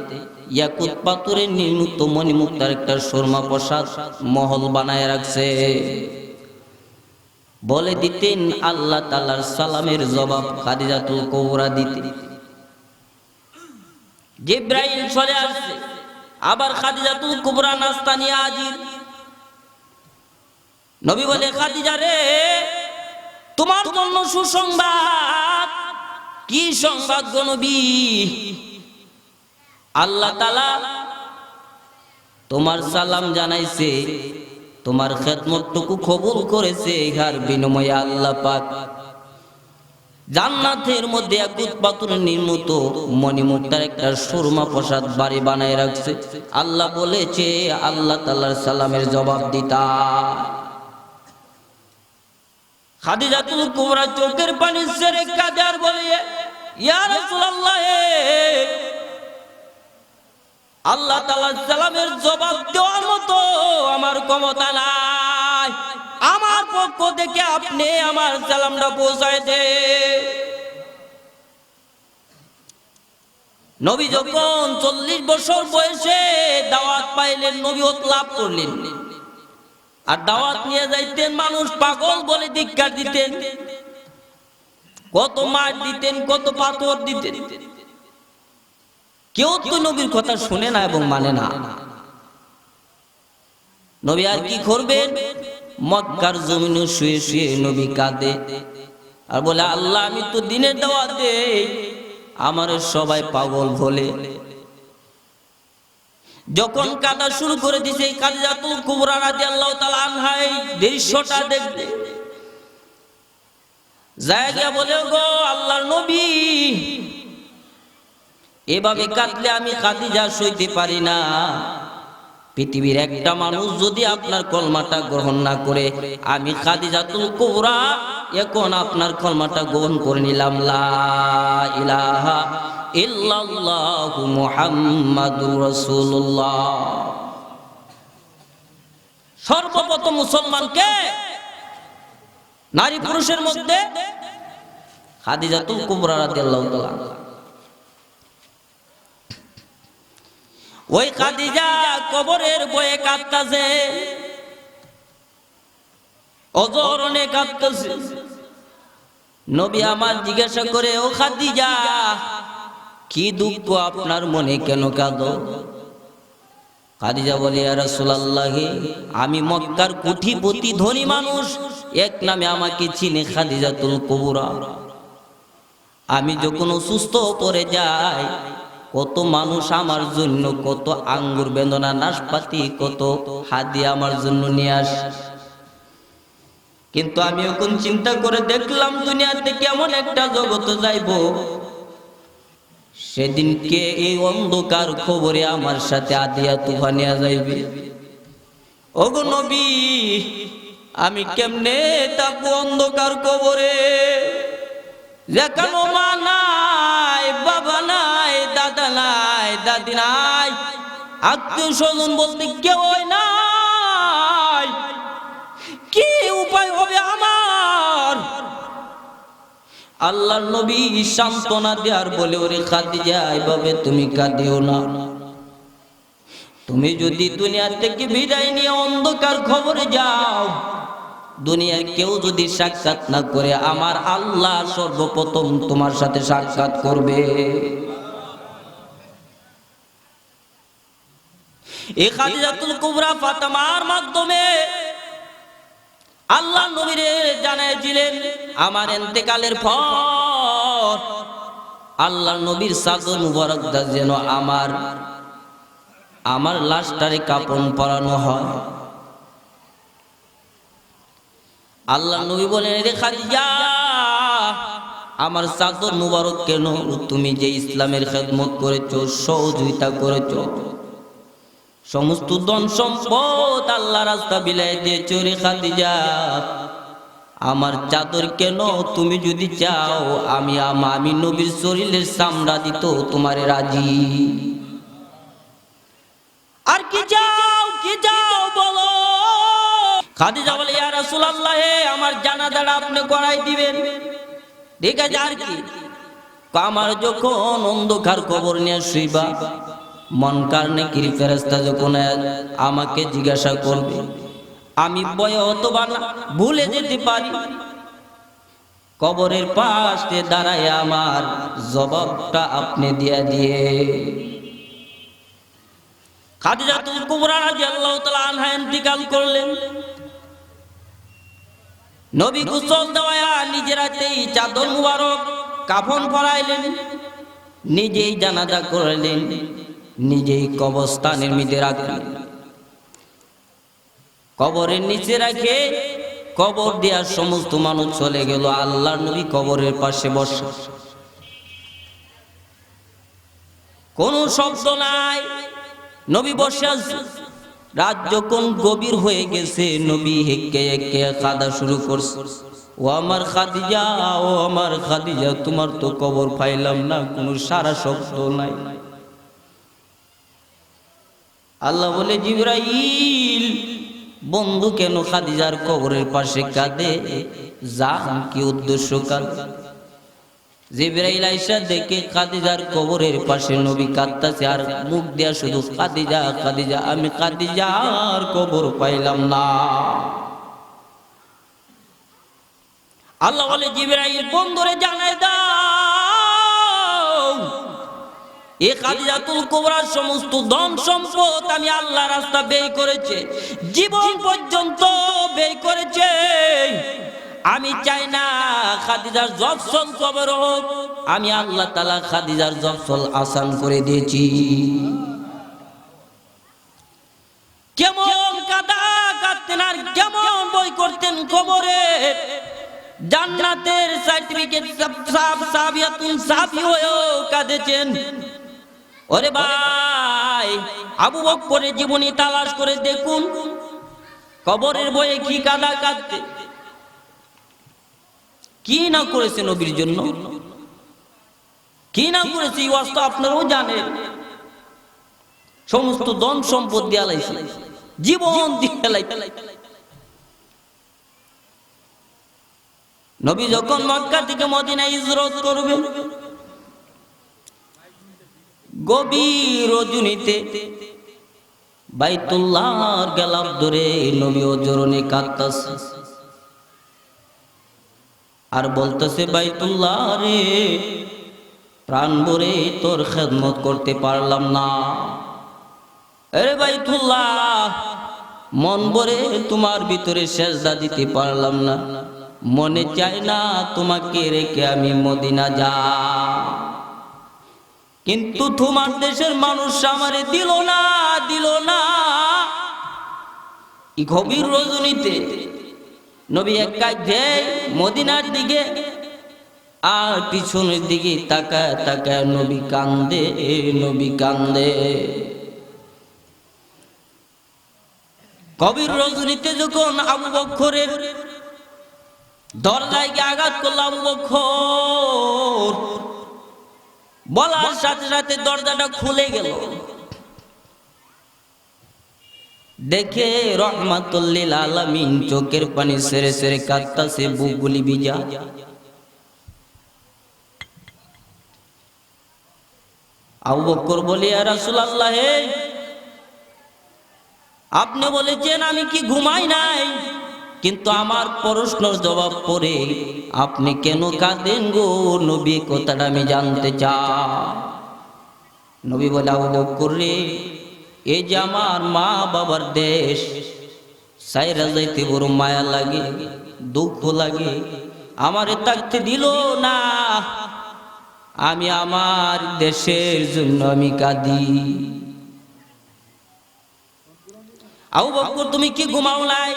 ইয়াকুত পাথরে নির্মিত মণিমুক্তার একটা সুরমা প্রাসাদ মহল বানায় রাখছে। বলে দিতেন আল্লাহ তাআলার সালামের জবাব খাদিজাতুল কুবরা দিতেন। জিবরাইল চলে আসছে, আবার খাদিজাতুল কুবরা নাস্তা নিয়ে হাজির। নবী বলে, খাদিজা রে, তোমার জন্য সুসংবাদ। কি সংবাদ গো নবী? আল্লাহ তাআলা তোমার সালাম জানাইছে, তোমার খেদমতটুকু কবুল করেছে। ইহার বিনিময়ে আল্লাহ পাক জান্নাতের মধ্যে ইয়াকুত পাথরে নির্মিত মণিমুক্তার একটা সুরমা প্রাসাদ বাড়ি বানায় রাখছে। আল্লাহ বলেছে আল্লাহ তাআলার সালামের জবাব দিতা। খাদিজাতুল কুবরা চোখের পানি ছেড়ে কাঁদে আর বলে, ইয়া রাসূলুল্লাহ, আল্লাহ তাআলার সালামের জবাব দেওয়ার মতো আমার ক্ষমতা নাই। আমার পক্ষ থেকে আপনি আমার সালামটা পৌঁছায় দে। নবী যখন 40 বছর বয়সে দাওয়াত পাইলেন, নবীয়ত লাভ করলেন, আর দাওয়াত নিয়ে যাইতেন, মানুষ পাগল বলে ধিক্কার দিতেন, কত মার দিতেন, কত পাথর দিতেন। কেউ তো নবীর কথা শুনে না এবং মানে না। নবী আর কি করবেন? মক্কার জমিনে শুয়ে শুয়ে নবী কাঁদে আর বলে, আল্লাহ, আমি তো দিনের দাওয়াত দেই, আমার সবাই পাগল বলে। যখন কাঁদা শুরু করে দিছে, খাদিজাতুল কুবরা রাদিয়াল্লাহু তাআলা আনহা এই দৃশ্যটা দেখবে, জায়গা বলে, গো আল্লাহর নবী, এভাবে কাঁদলে আমি খাদিজা সইতে পারি না। পৃথিবীর একটা মানুষ যদি আপনার কলমাটা গ্রহণ না করে, আমি খাদিজাতুল কুবরা এখন আপনার কলমাটা গ্রহণ করে নিলাম। লা ইলাহা ইল্লাল্লাহু মুহাম্মাদুর রাসূলুল্লাহ। সর্বপ্রথম মুসলমানকে নারী পুরুষের মধ্যে খাদিজাতুল কুবরা রাদিয়াল্লাহু তাআলা। ওই খাদিজা কবরের বয়ে কাঁদতেছে, অজরনে কাঁদতেছে। নবী আমার জিজ্ঞাসা করে, ও খাদিজা, কি দুঃখ আপনার মনে, কেন কাঁদো? খাদিজা বলে, ইয়া রাসূলুল্লাহ, আমি মক্কার কোটিপতি ধনী মানুষ, এক নামে আমাকে চিনে খাদিজাতুল কুবরা। আমি যখন অসুস্থ পড়ে যাই, কত মানুষ আমার জন্য কত আঙ্গুর, বেদনা, নাশপাতি, কত হাদিয়া আমার জন্য নিয়ে আসে। কিন্তু আমি এখন চিন্তা করে দেখলাম, দুনিয়াতে কেমন একটা জগতে যাইব, সেদিনকে এই অন্ধকার খবরে আমার সাথে আদিয়া তুফানিয়া যাইবে। ওগো নবী, আমি কেমনে থাকবো অন্ধকার কবরে, যেখানে মা নাই, বাবা নাই, দাদা নাই, দাদি নাই, আত্মীয় স্বজন বলতে কেউ নাই। কি উপায় হবে আমার? আল্লাহর নবী সান্ত্বনা দেয়ার বলে, ওরে খাদিজা, এভাবে তুমি কাঁদিও না। তুমি যদি দুনিয়া থেকে বিদায় নিয়ে অন্ধকার খবরে যাও, দুনিয়ার কেউ যদি সাক্ষাৎ না করে আমার আল্লাহ সর্বপ্রথম তোমার সাথে সাক্ষাৎ করবে। এই খাদিজাতুল কুবরা ফাতেমার মাধ্যমে আল্লাহ নবীরে জানাইছিলেন আমার ইন্তেকালের পর আল্লাহ নবীর চাদর মুবারকটা যেন আমার লাশটারে কাফন পরানো হয়। আল্লাহ নবী বলেন, রে খাদিজা, আমার চাদর মুবারক কেন? তুমি যে ইসলামের খেদমত করেছো, সহযোগিতা করেছো, সমস্ত ধন সম্পদ আল্লাহ রাস্তা বিলাই দিয়েছো, রে খাদিজা, আমার চাদর কেন? তুমি যদি চাও আমি নবীর শরীরের চামড়া দিত তোমারে রাজি। আর কি চাও বলো। খাদিজা বলে, ইয়া রাসূলুল্লাহ, আমার জানাজাটা আপনি করাই দিবেন। ঠিক আছে, আর কি? আমার যখন অন্ধকার কবর নিয়ে শুইবা, মুনকার নেকির ফেরেশতা যখন আমাকে জিজ্ঞাসা করবে, আমি ভয়ে অথবা না ভুলে যেতে পারি, কবরের পাশে দাঁড়ায় আমার জবাবটা আপনি দিয়ে। খাদিজাতুল কুবরা রাদিয়াল্লাহু তাআলা আনহা ইন্তিকাল করলেন। নবী গোসল দেওয়া নিজের হাতেই চাদর মুবারক কাফন পরাইলেন, নিজেই জানাজা করলেন, নিজেই কবরস্থানের মধ্যে রাখলেন। কবরের নিচে রেখে কবর দেওয়ার সমস্ত মানুষ চলে গেল। আল্লাহর নবী কবরের পাশে বসে, কোনো শব্দ নাই, নবী বসে আছে। রাত যখন গভীর হয়ে গেছে, নবী হেঁকে হেঁকে কাঁদা শুরু করছে, ও আমার খাদিজা, তোমার তো কবর পাইলাম না, কোনো সারা শব্দ নাই। আল্লাহ বলে, জিবরাইল, বন্ধু কেন খাদিজার কবরের পাশে কাঁদে? জান কি উদ্দেশ্য কাঁদে? জিবরাইল আইসা দেখে খাদিজার কবরের পাশে নবী কাঁদতেছে, আর মুখ দিয়া শুধু খাদিজা খাদিজা, আমি খাদিজার কবর পাইলাম না। আল্লাহ বলে, জিবরাইল, বন্ধুরে জানাই দাও, এ খাদিজাতুল কুবরার সমস্ত ধন সম্পদ আমি আল্লাহ রাস্তা ব্যয় করেছে, জীবন পর্যন্ত ব্যয় করেছে। আমি চাই না খাদিজার জবসল কবর হোক, আমি আল্লাহ তাআলা খাদিজার জবসল আসান করে দিয়েছি। কেমন কাঁদতেন আর কেমন বই করতেন কবরে। জান্নাতের সার্টিফিকেট সাবিয়াতুন সাবি হয়েও কাঁদেছেন। ওরে ভাই, আবু বকরের জীবনী তালাশ করে দেখুন, কবরের বইয়ে কি কাঁদতে, কি না করেছে নবীর জন্য, কি না করেছে, এই ওয়াজ তো আপনারাও জানেন। সমস্ত ধন সম্পদ দিয়ে লাইছে, জীবন দিয়ে লাইছে। নবী যখন মক্কা থেকে মদিনায় হিজরত করবেন, গভীর রজনীতে বাইতুল্লাহর গেলাপ ধরে নবী ওজরনে কাঁদতেছে আর বলতেছে, বাইতুল্লাহ রে, প্রাণ ভরে তোর খেদমত করতে পারলাম না। আরে বাইতুল্লাহ, মন ভরে তোমার ভিতরে সেজদা দিতে পারলাম না, মনে চায় না তোমাকে রেখে আমি মদিনা যা। কিন্তু তোমার দেশের মানুষ আমারে দিল না। গভীর রজনীতে নবী একা যায় মদিনার দিকে, আর পিছনের দিকে তাকায় তাকায় নবী কান্দে। গভীর রজনীতে যখন আবু বকরের দরজায় গিয়ে আঘাত করল, আবু বকর বলার সাথে সাথে দরজাটা খুলে গেল। দেখে রহমাতুল লিল আলামিন চোখের পানি সেরে সেরে কাঁদতাছে, বুকগুলি ভিজা। আবু বকর বলে, ইয়া রাসূলুল্লাহ, আপনি বলেছেন আমি কি ঘুমাই নাই? কিন্তু আমার প্রশ্নের জবাব পরে আপনি কেন কাঁদেন গো নবী, কথাটা আমি জানতে চাই। নবী বলে, আবু বকর রে, এই যে আমার মা বাবার দেশ সাইরা যাইতে বড় মায়া লাগে, দুঃখ লাগে, আমারে থাকতে দিল না, আমি আমার দেশের জন্য আমি কাঁদি। আবু বকর তুমি কি ঘুমাও নাই?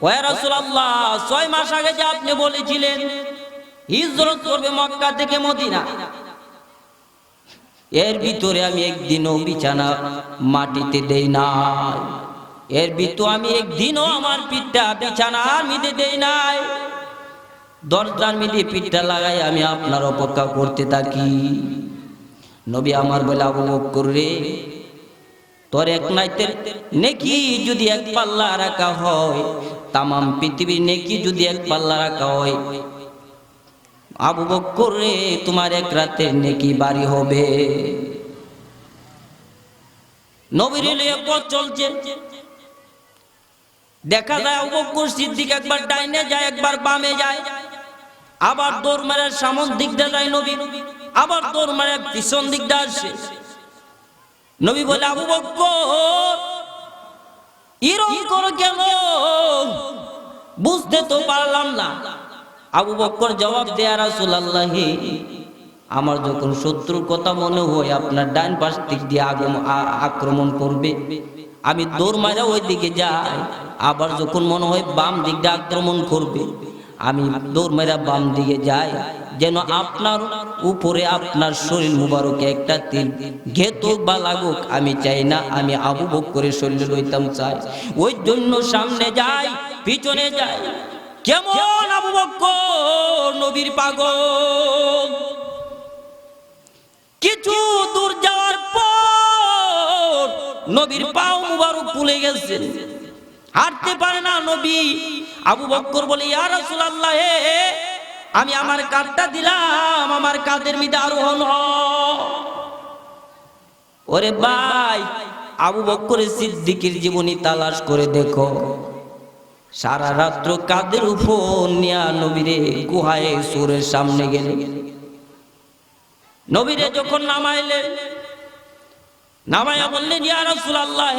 ও রাসূলুল্লাহ, 6 মাস আগে যে আপনি বলেছিলেন হিজরত করবে মক্কা থেকে মদিনা, এর ভিতরে আমি একদিনও বিছানা মাটিতে দেই নাই, এর ভিতরে আমি একদিনও আমার পিঠটা বিছানার মধ্যে দেই নাই, দরজার মধ্যে পিঠটা লাগাই আমি আপনার অপেক্ষা করতে থাকি। নবী আমার বলে, আবু বকর রে, তোর এক নাইতের নেকি যদি এক পাল্লা রাখা হয়, তামাম পৃথিবীর নেকি যদি এক পাল্লা রাখা হয়, আবু বকর রে, তোমার এক রাতের নেকি বাড়ি হবে। নবীর লিয়ে পথ চলছে, দেখা যায় আবু বকর সিদ্দিক একবার ডাইনে যায়, একবার বামে যায়, আবার দৌড় মারে সামন দিক দিয়ে যায় নবী, আবার দৌড় মারে পিছন দিক দিয়ে আসে। নবী বলে, আবু বকর এরকম করো কেন? বুঝতে তো পারলাম না। আবু বকর জবাব দেয়া, রাসূলুল্লাহ, আমার যখন শত্রুর কথা মনে হয় আপনার ডান পাশ দিক দিয়ে আক্রমণ করবে, আমি দৌড় মারা ওই দিকে যাই, আবার যখন মনে হয় বাম দিক দিয়ে আক্রমণ করবে, আমি দৌড় মারা বাম দিকে যাই, যেন আপনার উপরে আপনার শরীর মুবারকে একটা তীর ঘেতুক বা লাগুক আমি চাই না, আমি আবু বকরের শরীরে লইতাম চাই, ওই জন্য সামনে যাই পিছনে যাই। কেমন আবু বকর নবীর পাগল। কিছু দূর যাওয়ার পর নবীর পাও মুবারক ফুলে গেছে, হাঁটতে পারে না নবী। আবু বকর বলে, ইয়া রাসূলুল্লাহ, আমি আমার কাঁধটা দিলাম, আমার কাঁধের মধ্যে আরোহণ হ। ওরে ভাই, আবু বকর সিদ্দিকের জীবনী তালাশ করে দেখো, সারা রাত্র কাঁধের উপর নিয়া নবীরে গুহায় সুরের সামনে গেলে, নবীরে যখন নামাইলেন, নামাইয়া বললেন, ইয়া রাসূলুল্লাহ,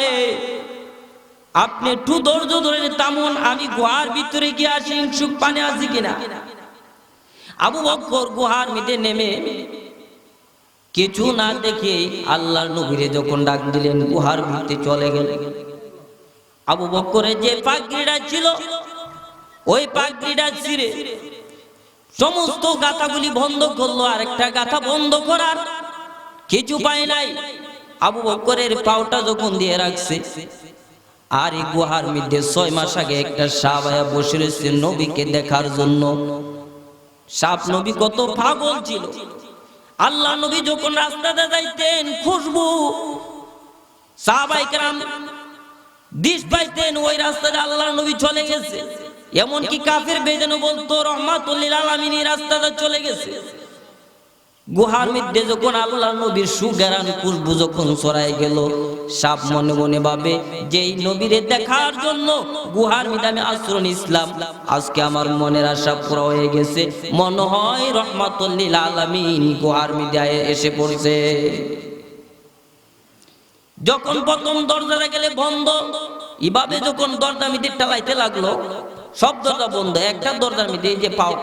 আপনি একটু ধৈর্য ধরে থামুন, আমি গুহার ভিতরে গিয়ে আসি, সুখ পানি আছে কিনা। আবু বকর গুহার মধ্যে নেমে কিছু না দেখে আল্লাহর নবীরে যখন ডাক দিলেন, গুহার ভিতরে চলে গেলেন। আবু বকরের যে পাগড়িটা ছিল, ওই পাগড়িটা ছিঁড়ে সমস্ত গাথাগুলি বন্ধ করলো, আর একটা গাথা বন্ধ করার কিছু পায় নাই। আবু বকরের পাওটা যখন দিয়ে রাখছে, আর এই গুহার মধ্যে 6 মাস আগে একটা সাপ আয়া বসে রয়েছে নবীকে দেখার জন্য। সাপ নবী কত পাগল ছিল, আল্লাহ নবী যখন রাস্তাতে যাইতেন খুশবু সাহাবায়ে কেরাম দিশ পাইতেন, ওই রাস্তাতে আল্লাহ নবী চলে গেছে। এমনকি কাফের বেজানো বলতো রহমাতুল লিল আলামিন এই রাস্তাতে চলে গেছে। গুহার মধ্যে যখন আল্লাহ নবীর সুঘ্রাণ খুশবু যখন ছড়ায় গেল, সাপ মনে মনে ভাবে যে এই নবীরে দেখার জন্য গুহার মধ্যে আমি আশ্রয় নিলাম, আজকে আমার মনের আশা পুরো হয়ে গেছে, মনে হয় রহমাতুল লিল আলামিন গুহার মধ্যে এসে পড়ছে। যখন প্রথম দরজাটা গেলে বন্ধ, এভাবে যখন দরজা মধ্যে টালাইতে লাগলো, সব দরজা বন্ধ, একটা দরজার মধ্যে এই যে পাও,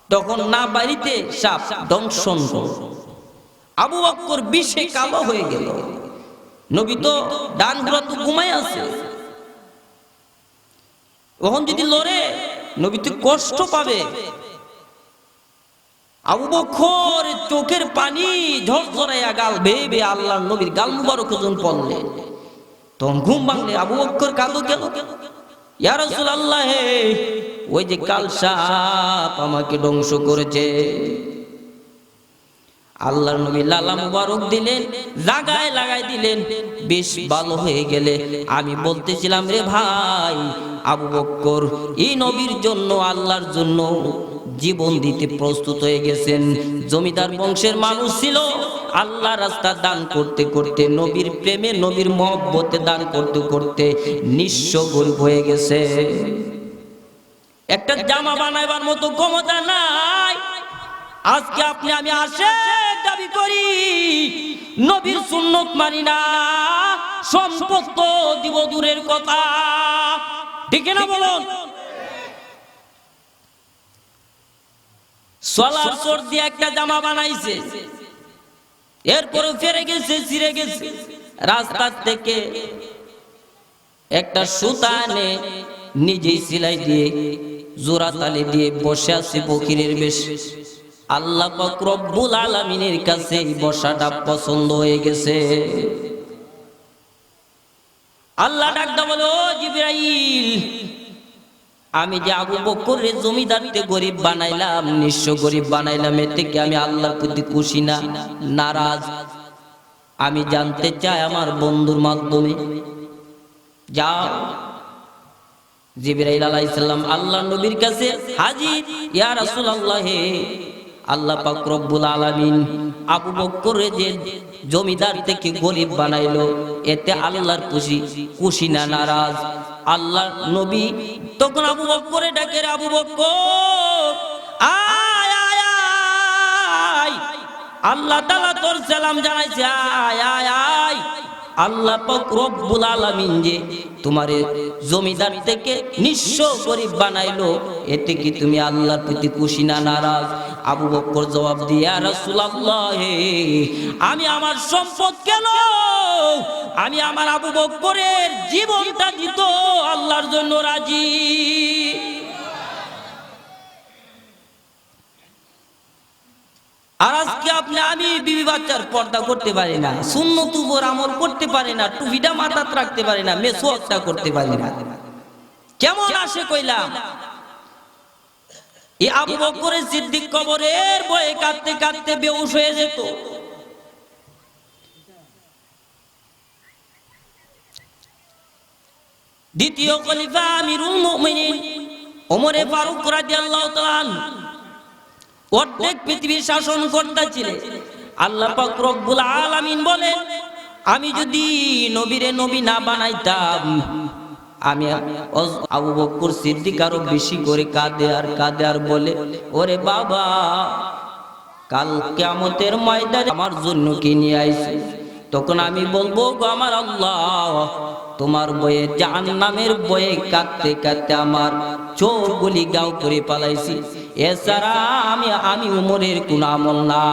তখন না বাড়িতে সাপ দংশন করল। আবু বকর বিষে কালো হয়ে গেল, নবী তো ডান ঘোড়া তো ঘুমাই আছে, ওখান যদি লড়ে নবী তো কষ্ট পাবে। আবু বকর চোখের পানি ঝরঝরাইয়া গাল বেয়ে আল্লাহ নবীর গাল মুবারক যখন পড়লেন, তখন ঘুম ভাঙলে আবু বকর কাঁদো গেল, ইয়া রাসূলুল্লাহ, ওই যে কাল সাপ আমাকে ধ্বংস করেছে। আল্লাহর নবী লালা মুবারক দিলেন, জাগায় লাগাই দিলেন, বেশ ভালো হয়ে গেলে আমি বলতেছিলাম, রে ভাই আবু বকর এই নবীর জন্য আল্লাহর জন্য জীবন দিতে প্রস্তুত হয়ে গেছেন। জমিদার বংশের মানুষ ছিল, আল্লাহ রাস্তা দান করতে করতে, নবীর প্রেমে নবীর মহব্বতে দান করতে করতে নিঃস্ব গরিব হয়ে গেছে। একটা জামা বানাইবার মতো ক্ষমতা নাই। আজকে আপনি আমি আসে দাবি করি, নবীর সুন্নত মানি না, সম্পদ তো দিব দূরের কথা, ঠিক না বলুন? সোলার সোর দিয়ে একটা জামা বানাইছে, এরপরে ফেরে গেছে, ছিঁড়ে গেছে। রাস্তার থেকে একটা সুতা এনে নিজেই সেলাই দিয়ে জোড়া তালি দিয়ে বসে আছে ফকিরের বেশ। আল্লাহ পাক রব্বুল আলামিনের কাছে এই বসাটা পছন্দ হয়ে গেছে। আল্লাহ ডাকটা বলে, ও জিবরাইল, আমি যে আবু বকরের জমিদারকে গরিব বানাইলাম, নিঃস্ব গরিব বানাইলাম, এ থেকে আমি আল্লাহর প্রতি খুশি না নারাজ? আমি জানতে চাই আমার বন্ধুর মাধ্যমে। যাও। জিবরাইল আলাইহিস সালাম আল্লাহ নবীর কাছে হাজির। ইয়া রাসূলুল্লাহ, আল্লাহ পাক রব্বুল আলামিন আবু বকরের যে জমিদার থেকে গরিব বানাইলো, এতে আল্লাহর খুশি না নারাজ? আল্লাহ নবী তখন আবু বকরে ডাকে, আবু বকর আয় আয় আয়, আল্লাহ তাআলা তোর সালাম জানাইছে, আয় আয় আয়। আল্লাহ পাক রব্বুল আলামিন যে তোমারে জমিদার থেকে নিঃস্ব গরিব বানাইলো, এতে কি তুমি আল্লাহর প্রতি খুশি না নারাজ? আবু বকর জবাব দিয়ে, ইয়া রাসূলুল্লাহ, আমি আমার সম্পদ কেন, আমি আমার আবু বকরের জীবনটা দিত আল্লাহর জন্য রাজি। আর আজকে আপনি আমি বিবি বাচ্চার পর্দা করতে পারি না, সুন্নত উপর আমল করতে পারি না, টুপিটা মাথায় রাখতে পারি না, মেসওয়াকটা করতে পারি না। কেমন আসে কইলাম? এই আবু বকরের সিদ্দিক কবরের ভয়ে কাঁদতে কাঁদতে বেহুশ হয়ে যেত। দ্বিতীয় খলিফা আমিরুল মুমিনিন ওমরে ফারুক রাদিয়াল্লাহু তাআলা অর্ধেক পৃথিবীর শাসন করতেছিলেন। আল্লাহ পাক রব্বুল আলামিন বলে, আমি যদি নবীরে নবী না বানাইতাম, আমি আবু বকর সিদ্দিক আরো বেশি করে কাঁদে আর বলে, ওরে বাবা, কাল কিয়ামতের ময়দানে আমার জন্য কি নিয়ে আইছে? তখন আমি বলবো, গো আমার আল্লাহ, তোমার বয়ে জাহান্নামের বয়ে কাঁদতে কাঁদতে আমার চোখগুলি গাও করে পালাইছি, এছাড়া আমি উমরের কোন আমল না।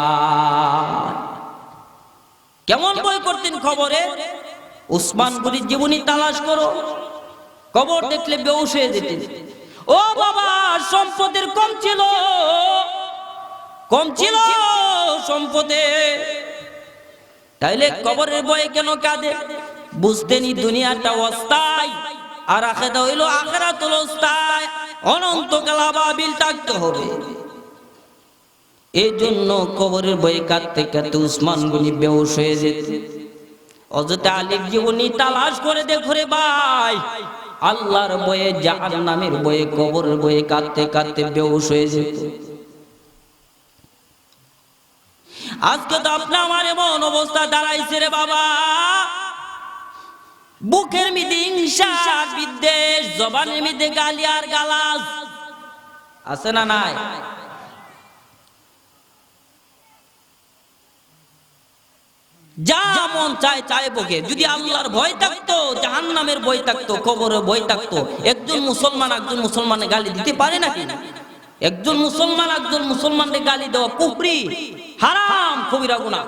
কেমন বই করতেন খবরে? উসমান গনির জীবনী তালাশ করো, কবর দেখলে বেহুশ হয়ে যেতেন। ও বাবা, সম্পদের কম ছিল সম্পদে, তাইলে কবরের বয়ে কেন কাঁদে? বুঝতেনি দুনিয়াটা অস্থায়ী, আর আখিরাত হইল আখিরাতুল অস্থায়ী, অনন্তকাল আবাবিল থাকতে হবে। এই জন্য কবরের বয়ে কাঁদতে কাঁদতে উসমান গনি বেহুশ হয়ে যেত। হযরত আলীর জীবনী তালাশ করে দেখো রে ভাই, আল্লাহর বয়ে জাহান্নামের বয়ে কবরের বয়ে কাঁদতে কাঁদতে বেহুশ হয়ে যেত। আজকে তো আপনি আমার এমন অবস্থা দাঁড়াইছে রে বাবা, বুকের মধ্যে হিংসা বিদ্বেষ, জবানের মধ্যে গালি আর গালাজ আছে না নাই? যা মন চায় চায় বকে। যদি আল্লাহর ভয় থাকতো, জাহান্নামের ভয় থাকতো, কবরের ভয় থাকতো, একজন মুসলমানের গালি দিতে পারে নাকি? একজন মুসলমানকে গালি দেওয়া কুফরি, হারাম, কবিরা গুনাহ।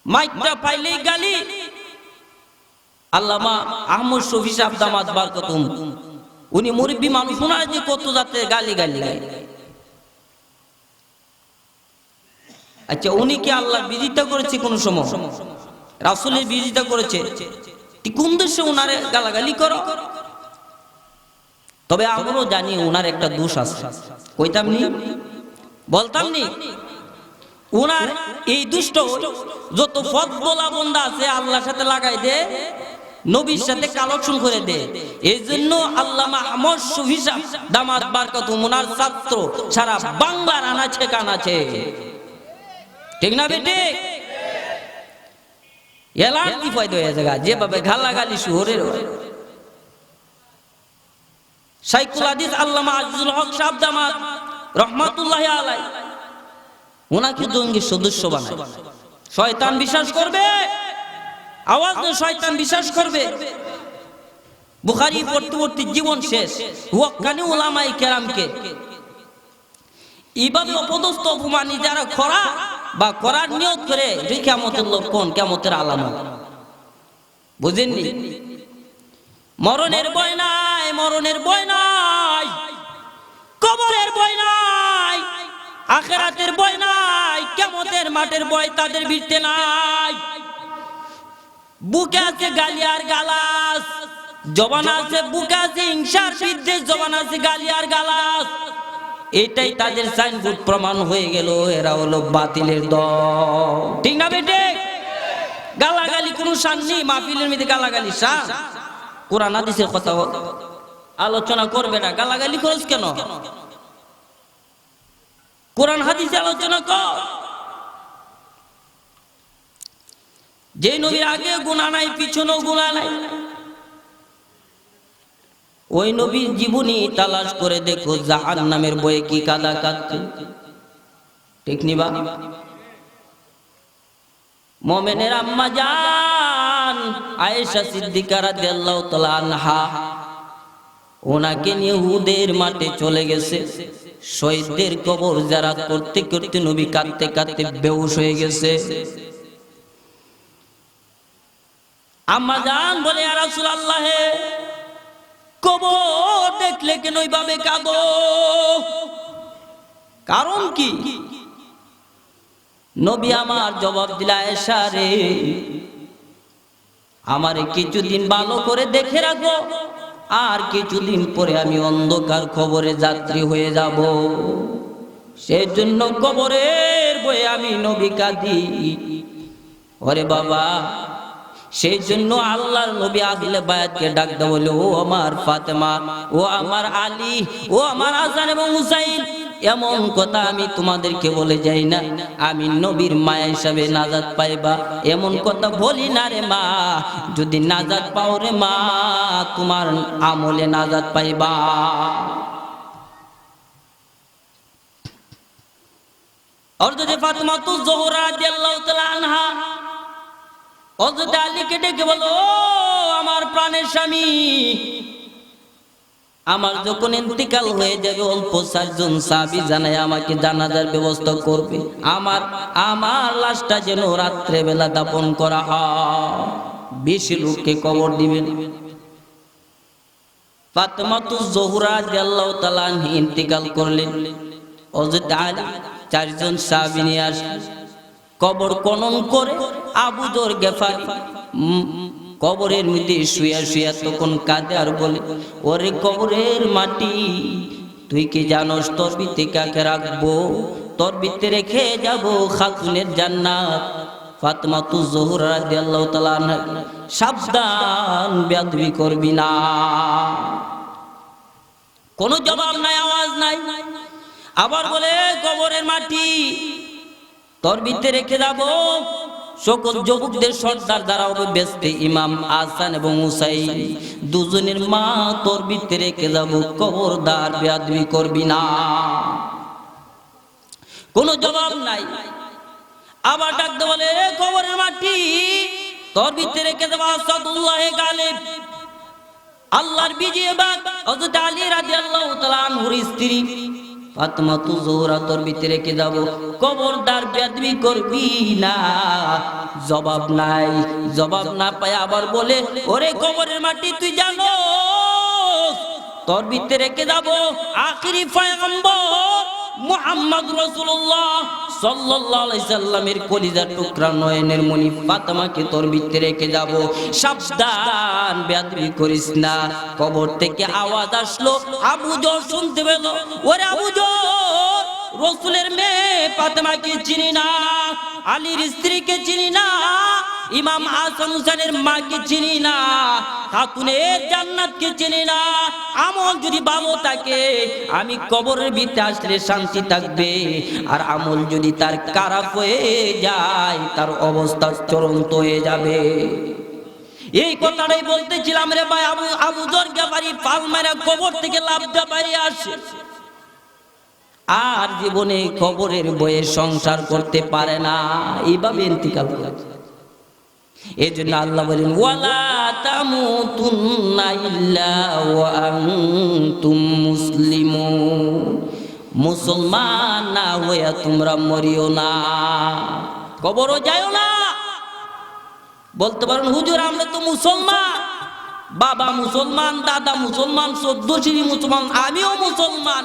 মাইকটা পাইলেই গালি। আল্লামা আহমদ শফি সাহেব দামাত বারকাতুম, উনি মুরব্বী মানুষ, ওনার যে কত জাতের গালি। আচ্ছা, উনি কি আল্লাহর বিরোধিতা করেছে কোন সময়? রাসূলের বিরোধিতা করেছে? কোন দেশে উনারে গালাগালি করো? তবে আমরাও জানি উনার একটা দোষ আছে, কইতাম নি, বলতাম নি। উনার এই দুষ্ট যত ফত বলা বন্দা আছে আল্লাহর সাথে লাগাই দে, নবীর সাথে কালেকশন করে দে। এই জন্য আল্লামা আহমদ শফি সাহেব দামাত বারকাতুম, উনার ছাত্র সারা বাংলার আনাচে কানাচে, ঠিক না বেটে? এলার কি ফায়দা হয়ে জায়গা যেভাবে গালাগালি শহরের শাইখুল হাদিস আল্লামা আজিজুল হক সাহেব জামাত রহমাতুল্লাহি আলাইহি ওনাকে জঙ্গি সদস্য বানায়। শয়তান বিশ্বাস করবে, আওয়াজ দিয়ে শয়তান বিশ্বাস করবে। বুখারী পড়তে জীবন শেষ। ওয়াক্কানি উলামায়ে কেরামকে এইভাবে অপদস্থ অপমানি যারা করা বা করার নিয়ত করে, এটি কিয়ামতের লক্ষণ, কিয়ামতের আলামত। বুঝেননি? মরণের ভয় নাই, মরণের ভয় নাই, কবরের ভয় নাই, আখিরাতের ভয় নাই, কিয়ামতের মাঠের ভয় তাদের ভিড়তে নাই। বুকে আছে গালি আর গালাস, জবান আছে, বুকে আছে হিংসার বিদ্বেষ, জবান আছে গালি আর গালাস। এটাই তাদের সাইনবোর্ড প্রমাণ হয়ে গেল, এরা হলো বাতিলের দল। ঠিক না বেটে? গালাগালি কোনো শান নেই, মাহফিলের মধ্যে গালাগালি শান। কোরআন হাদিসের কথা আলোচনা করবে না, গালাগালি করিস কেন? কোরআন হাদিসে আলোচনা কর। যে নবীর আগে গুনাহ নাই, পিছনেও গুনাহ নাই, ওই নবীর জীবনী তালাশ করে দেখো, জাহান্নামের বয়ে কি কাদা কাঁদছে। ঠিক নিবা? মুমিনের আম্মা জান আয়েশা সিদ্দিকা রাদিয়াল্লাহু তাআলা আনহা, ওনাকে নিয়ে উহুদের মাঠে চলে গেছে। শহীদদের কবর জিয়ারত করতে করতে নবী কাঁদতে কাঁদতে বেহুশ হয়ে গেছে। আম্মা জান বলে, ইয়া রাসূলুল্লাহ, কবর দেখলে কেন এইভাবে কাঁদো? কারণ কি? নবী আমার জবাব দিলা, আয়েশা রে, আমারে কিছুদিন ভালো করে দেখে রাখো, আর কিছুদিন পরে আমি অন্ধকার কবরে যাত্রী হয়ে যাব। সেজন্য কবরের বয়ে আমি নবী কাঁদি। ওরে বাবা, সেই জন্য আল্লাহর নবী আহলে বায়াতকে ডাক দেওয়া বলে, ও আমার ফাতেমা, ও আমার আলী, ও আমার হাসান এবং হুসাইন, এমন কথা আমি তোমাদেরকে বলে যাই না, আমি নবীর মায়া হিসাবে নাজাত পাইবা এমন কথা বলি না রে মা। যদি নাজাত পাও রে মা, তোমার আমলে নাজাত পাইবা। হযরত ফাতেমা জোহরা রাদিয়াল্লাহু তাআলা আনহা হযরত আলীকে ডেকে বলো, আমার প্রাণের স্বামী, আমার যখন ইন্তিকাল হয়ে যাবে, অল্প 4 জন সাহাবী জানায় আমাকে জানাজার ব্যবস্থা করবে, আমার লাশটা যেন রাত্রে বেলা দাফন করা হয়, 20 লোককে কবর দিবেন। ফাতেমা জোহরা রাদিয়াল্লাহু তাআলা আনহা ইন্তিকাল করলেন। হযরত আলী 4 জন সাহাবী নিয়ে আসলেন, কবর খনন করে আবু যর গেফারি কবরের মধ্যে শুয়া শুয়া তখন কাঁদে আর বলে, ওরে কবরের মাটি, তুই কি জানোস তোর ভিতরে কাকে রাখবো? তোর ভিতরে রেখে যাব খাতুনের জান্নাত। ফাতেমা জোহরা রাদিয়াল্লাহু তাআলা আনহা, সাবধান, বেয়াদবি করবি না। কোনো জবাব নাই, আওয়াজ নাই। আবার বলে, কবরের মাটি তোর ভিতরে রেখে যাব সকল যুবকদের সর্দার দ্বারা হবে বেস্তে ইমাম হাসান এবং হুসাইন, দুজনের মা তোর ভিতরে রেখে যাব, খবরদার বেয়াদবি করবি না। কোনো জবাব নাই। আবার ডাকতে বলে, কবরের মাটি তোর ভিতরে রেখে যাব আসাদুল্লাহ গালিব, আল্লাহর বিজয় বাগ হযরত আলী রাদিয়াল্লাহু তাআলা আনহুর স্ত্রী ফাতেমা জোহরা তোর ভিতরে রেখে যাব, খবরদার বেয়াদবি করবি না। জবাব নাই। জবাব না পায় আবার বলে, ওরে কবরের মাটি, তুই জানো তোর ভিতরে রেখে যাব আখিরি পয়গম্বর মুহাম্মদ রাসূলুল্লাহ সাল্লাল্লাহু আলাইহি সাল্লামের কলিজার টুকরা নয়নের মণি ফাতেমাকে তোর ভিতরে রেখে যাব, সাবধান, বেয়াদবি করিস না। কবর থেকে আওয়াজ আসলো, আবু যর শুনতে পেল, ওরে আবু যর, রাসূলের মেয়ে ফাতেমাকে চিনি না, আলীর স্ত্রীকে চিনি না, ইমাম হাসান হুসাইনের মাকে চিনি না, খাতুনের জান্নাতকে চিনি না। আমল যদি ভালো থাকে আমি কবরের ভিতরে আসলে শান্তি থাকবে, আর আমল যদি তার খারাপ হয়ে যায় তার অবস্থা চূড়ান্ত হয়ে যাবে। এই কথাটাই বলতেছিলাম রে ভাই। আবু যর গিফারি পাল মারা কবর থেকে লাফ দিয়ে বাইরে আসে, আর জীবনে কবরের বয়ে সংসার করতে পারে না, এইভাবে ইন্তিকাল করে। এই জন্য আল্লাহ বলেন ওয়ালা তামুতুন্না ইল্লা ওয়া আনতুম মুসলিমুন, মুসলমান না হইয়া তোমরা মরিও না, কবরও যাইও না। বলতে পারেন হুজুর আমরা তো মুসলমান, বাবা মুসলমান, দাদা মুসলমান, 14 শ্রেণী মুসলমান, আমিও মুসলমান।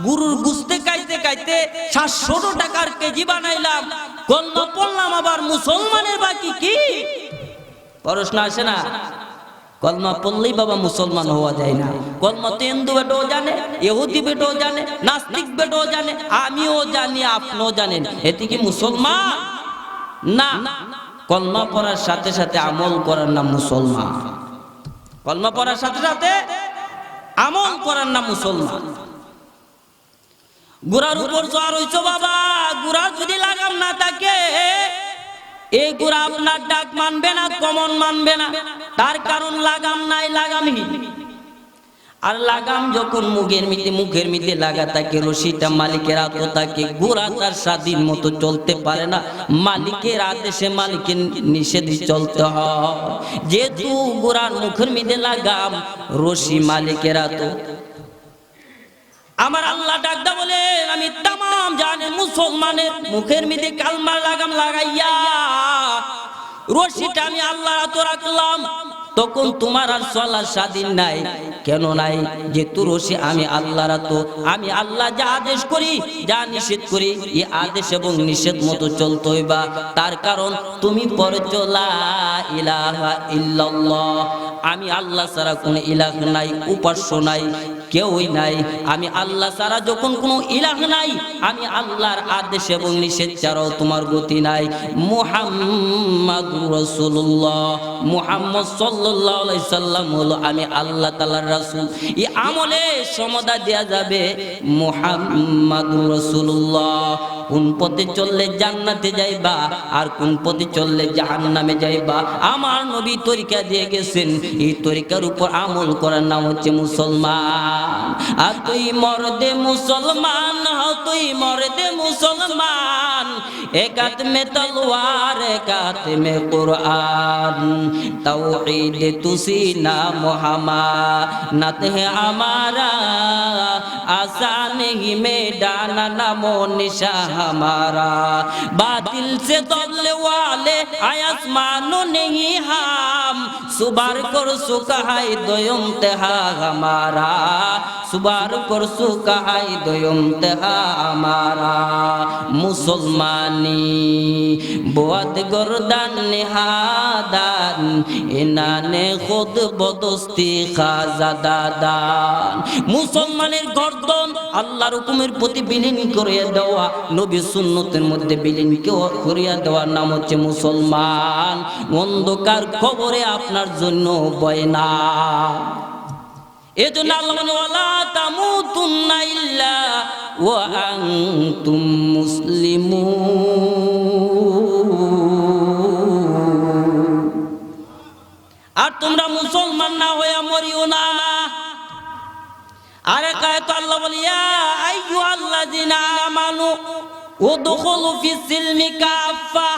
গুরুর গুস্তে খাইতে খাইতে 700 টাকার কেজি বানাইলাম, কলমা পড়লাম, আবার মুসলমানের বাকি কি? প্রশ্ন আসে না? কলমা পড়লেই বাবা মুসলমান হওয়া যায় না। কলমা তো হিন্দু বেটাও জানে, ইহুদি বেটাও জানে, নাস্তিক বেটাও জানে, আমিও জানি, আপনিও জানেন, এতে কি মুসলমান না? কলমা পড়ার সাথে সাথে আমল করার নাম মুসলমান। কলমা পড়ার সাথে সাথে আমল করার নাম মুসলমান। গুড়ার উপর জ্বর হইছো বাবা, গুড়ার যদি লাগাম না থাকে, এই গুড়া আপনার ডাক মানবে না, কমন মানবে না। তার কারণ লাগাম নাই, লাগামহীন। আর লাগাম যখন মুখের মধ্যে লাগা থাকে, রশিটা মালিকের হাতে থাকে, গুড়া তার স্বাধীন মতো চলতে পারে না, মালিকের আদেশে, মালিকের নিষেধে চলতে হয়। যেহেতু গুড়ার মুখের মধ্যে লাগাম, রশি মালিকের হাতে। আমার আল্লাহ ডাকদা বলেন আমি তামাম জানে মুসলমানের মুখের মধ্যে কালমার লাগাম লাগাইয়া রশিটা আমি আল্লাহর হাতে রাখলাম, তখন তোমার আর চলার স্বাধীন নাই। কেন নাই? যেহেতু রশি আমি আল্লাহর হাতে, আমি আল্লাহ যা আদেশ করি, যা নিষেধ করি, এই আদেশ এবং নিষেধ মতো চলতে হইবা। তার কারণ তুমি পড়ছো লা ইলাহা ইল্লাল্লাহ, আমি আল্লাহ ছাড়া কোনো ইলাহ নাই, উপাস্য নাই, কেউই নাই। আমি আল্লাহ ছাড়া যখন কোনো ইলাহ নাই, আমি আল্লাহর আদেশ এবং নিষেধ ছাড়াও তোমার গতি নাই। মুহাম্মাদুর রাসূলুল্লাহ, মুহাম্মদ সাল্লাল্লাহু আলাইহি সাল্লাম হলো আমি আল্লাহ তাআলার রাসূল। এই আমলে সমদা দেয়া যাবে মুহাম্মাদুর রাসূলুল্লাহ। কোন পথে চললে জান্নাতে যাইবা, আর কোন পথে চললে জাহান্নামে যাইবা, আমার নবী তরিকা দিয়ে গেছেন। এই তরিকার উপর আমল করার নাম হচ্ছে মুসলমান। আর তুই মর্দে মুসলমান, তুই মর্দে মুসলমান, এক হাত মে তলোয়ার, এক হাত মে কুরআন, তাওহীদ তুসিনা মুহাম্মাদ হে আমারা, आसान ही मैदान नमो निशा हमारा, बातिल से दौड़ने वाले आसमानों नहीं हम, सुबार कर सुखाई दोयम तेहा हमारा, सुबार कर सुखाई दोयम तेहा हमारा। मुसलमानी बहुत गर्दन निहादान, इनाने खुद बदस्ती खाजादादान। मुसलमाনের গর্দন আল্লাহর হুকুমের প্রতি বিলীন করে দেওয়া, নবী সুন্নতের মধ্যে বিলীন করিয়া দেওয়ার নাম হচ্ছে মুসলমান। অন্ধকার খবরে আপনার জন্য ভয় না। এজন্য আল্লাহ বলেন ওয়ালা তামুতুন্না ইল্লা ওয়া আনতুম মুসলিমুন, আর তোমরা মুসলমান না হয়ে মরিও না। আরেক আয়াতে আল্লাহ বলে ইয়া আইয়ুহাল্লাযিনা আমানু উদখুলু ফিস সিলমি কাফা,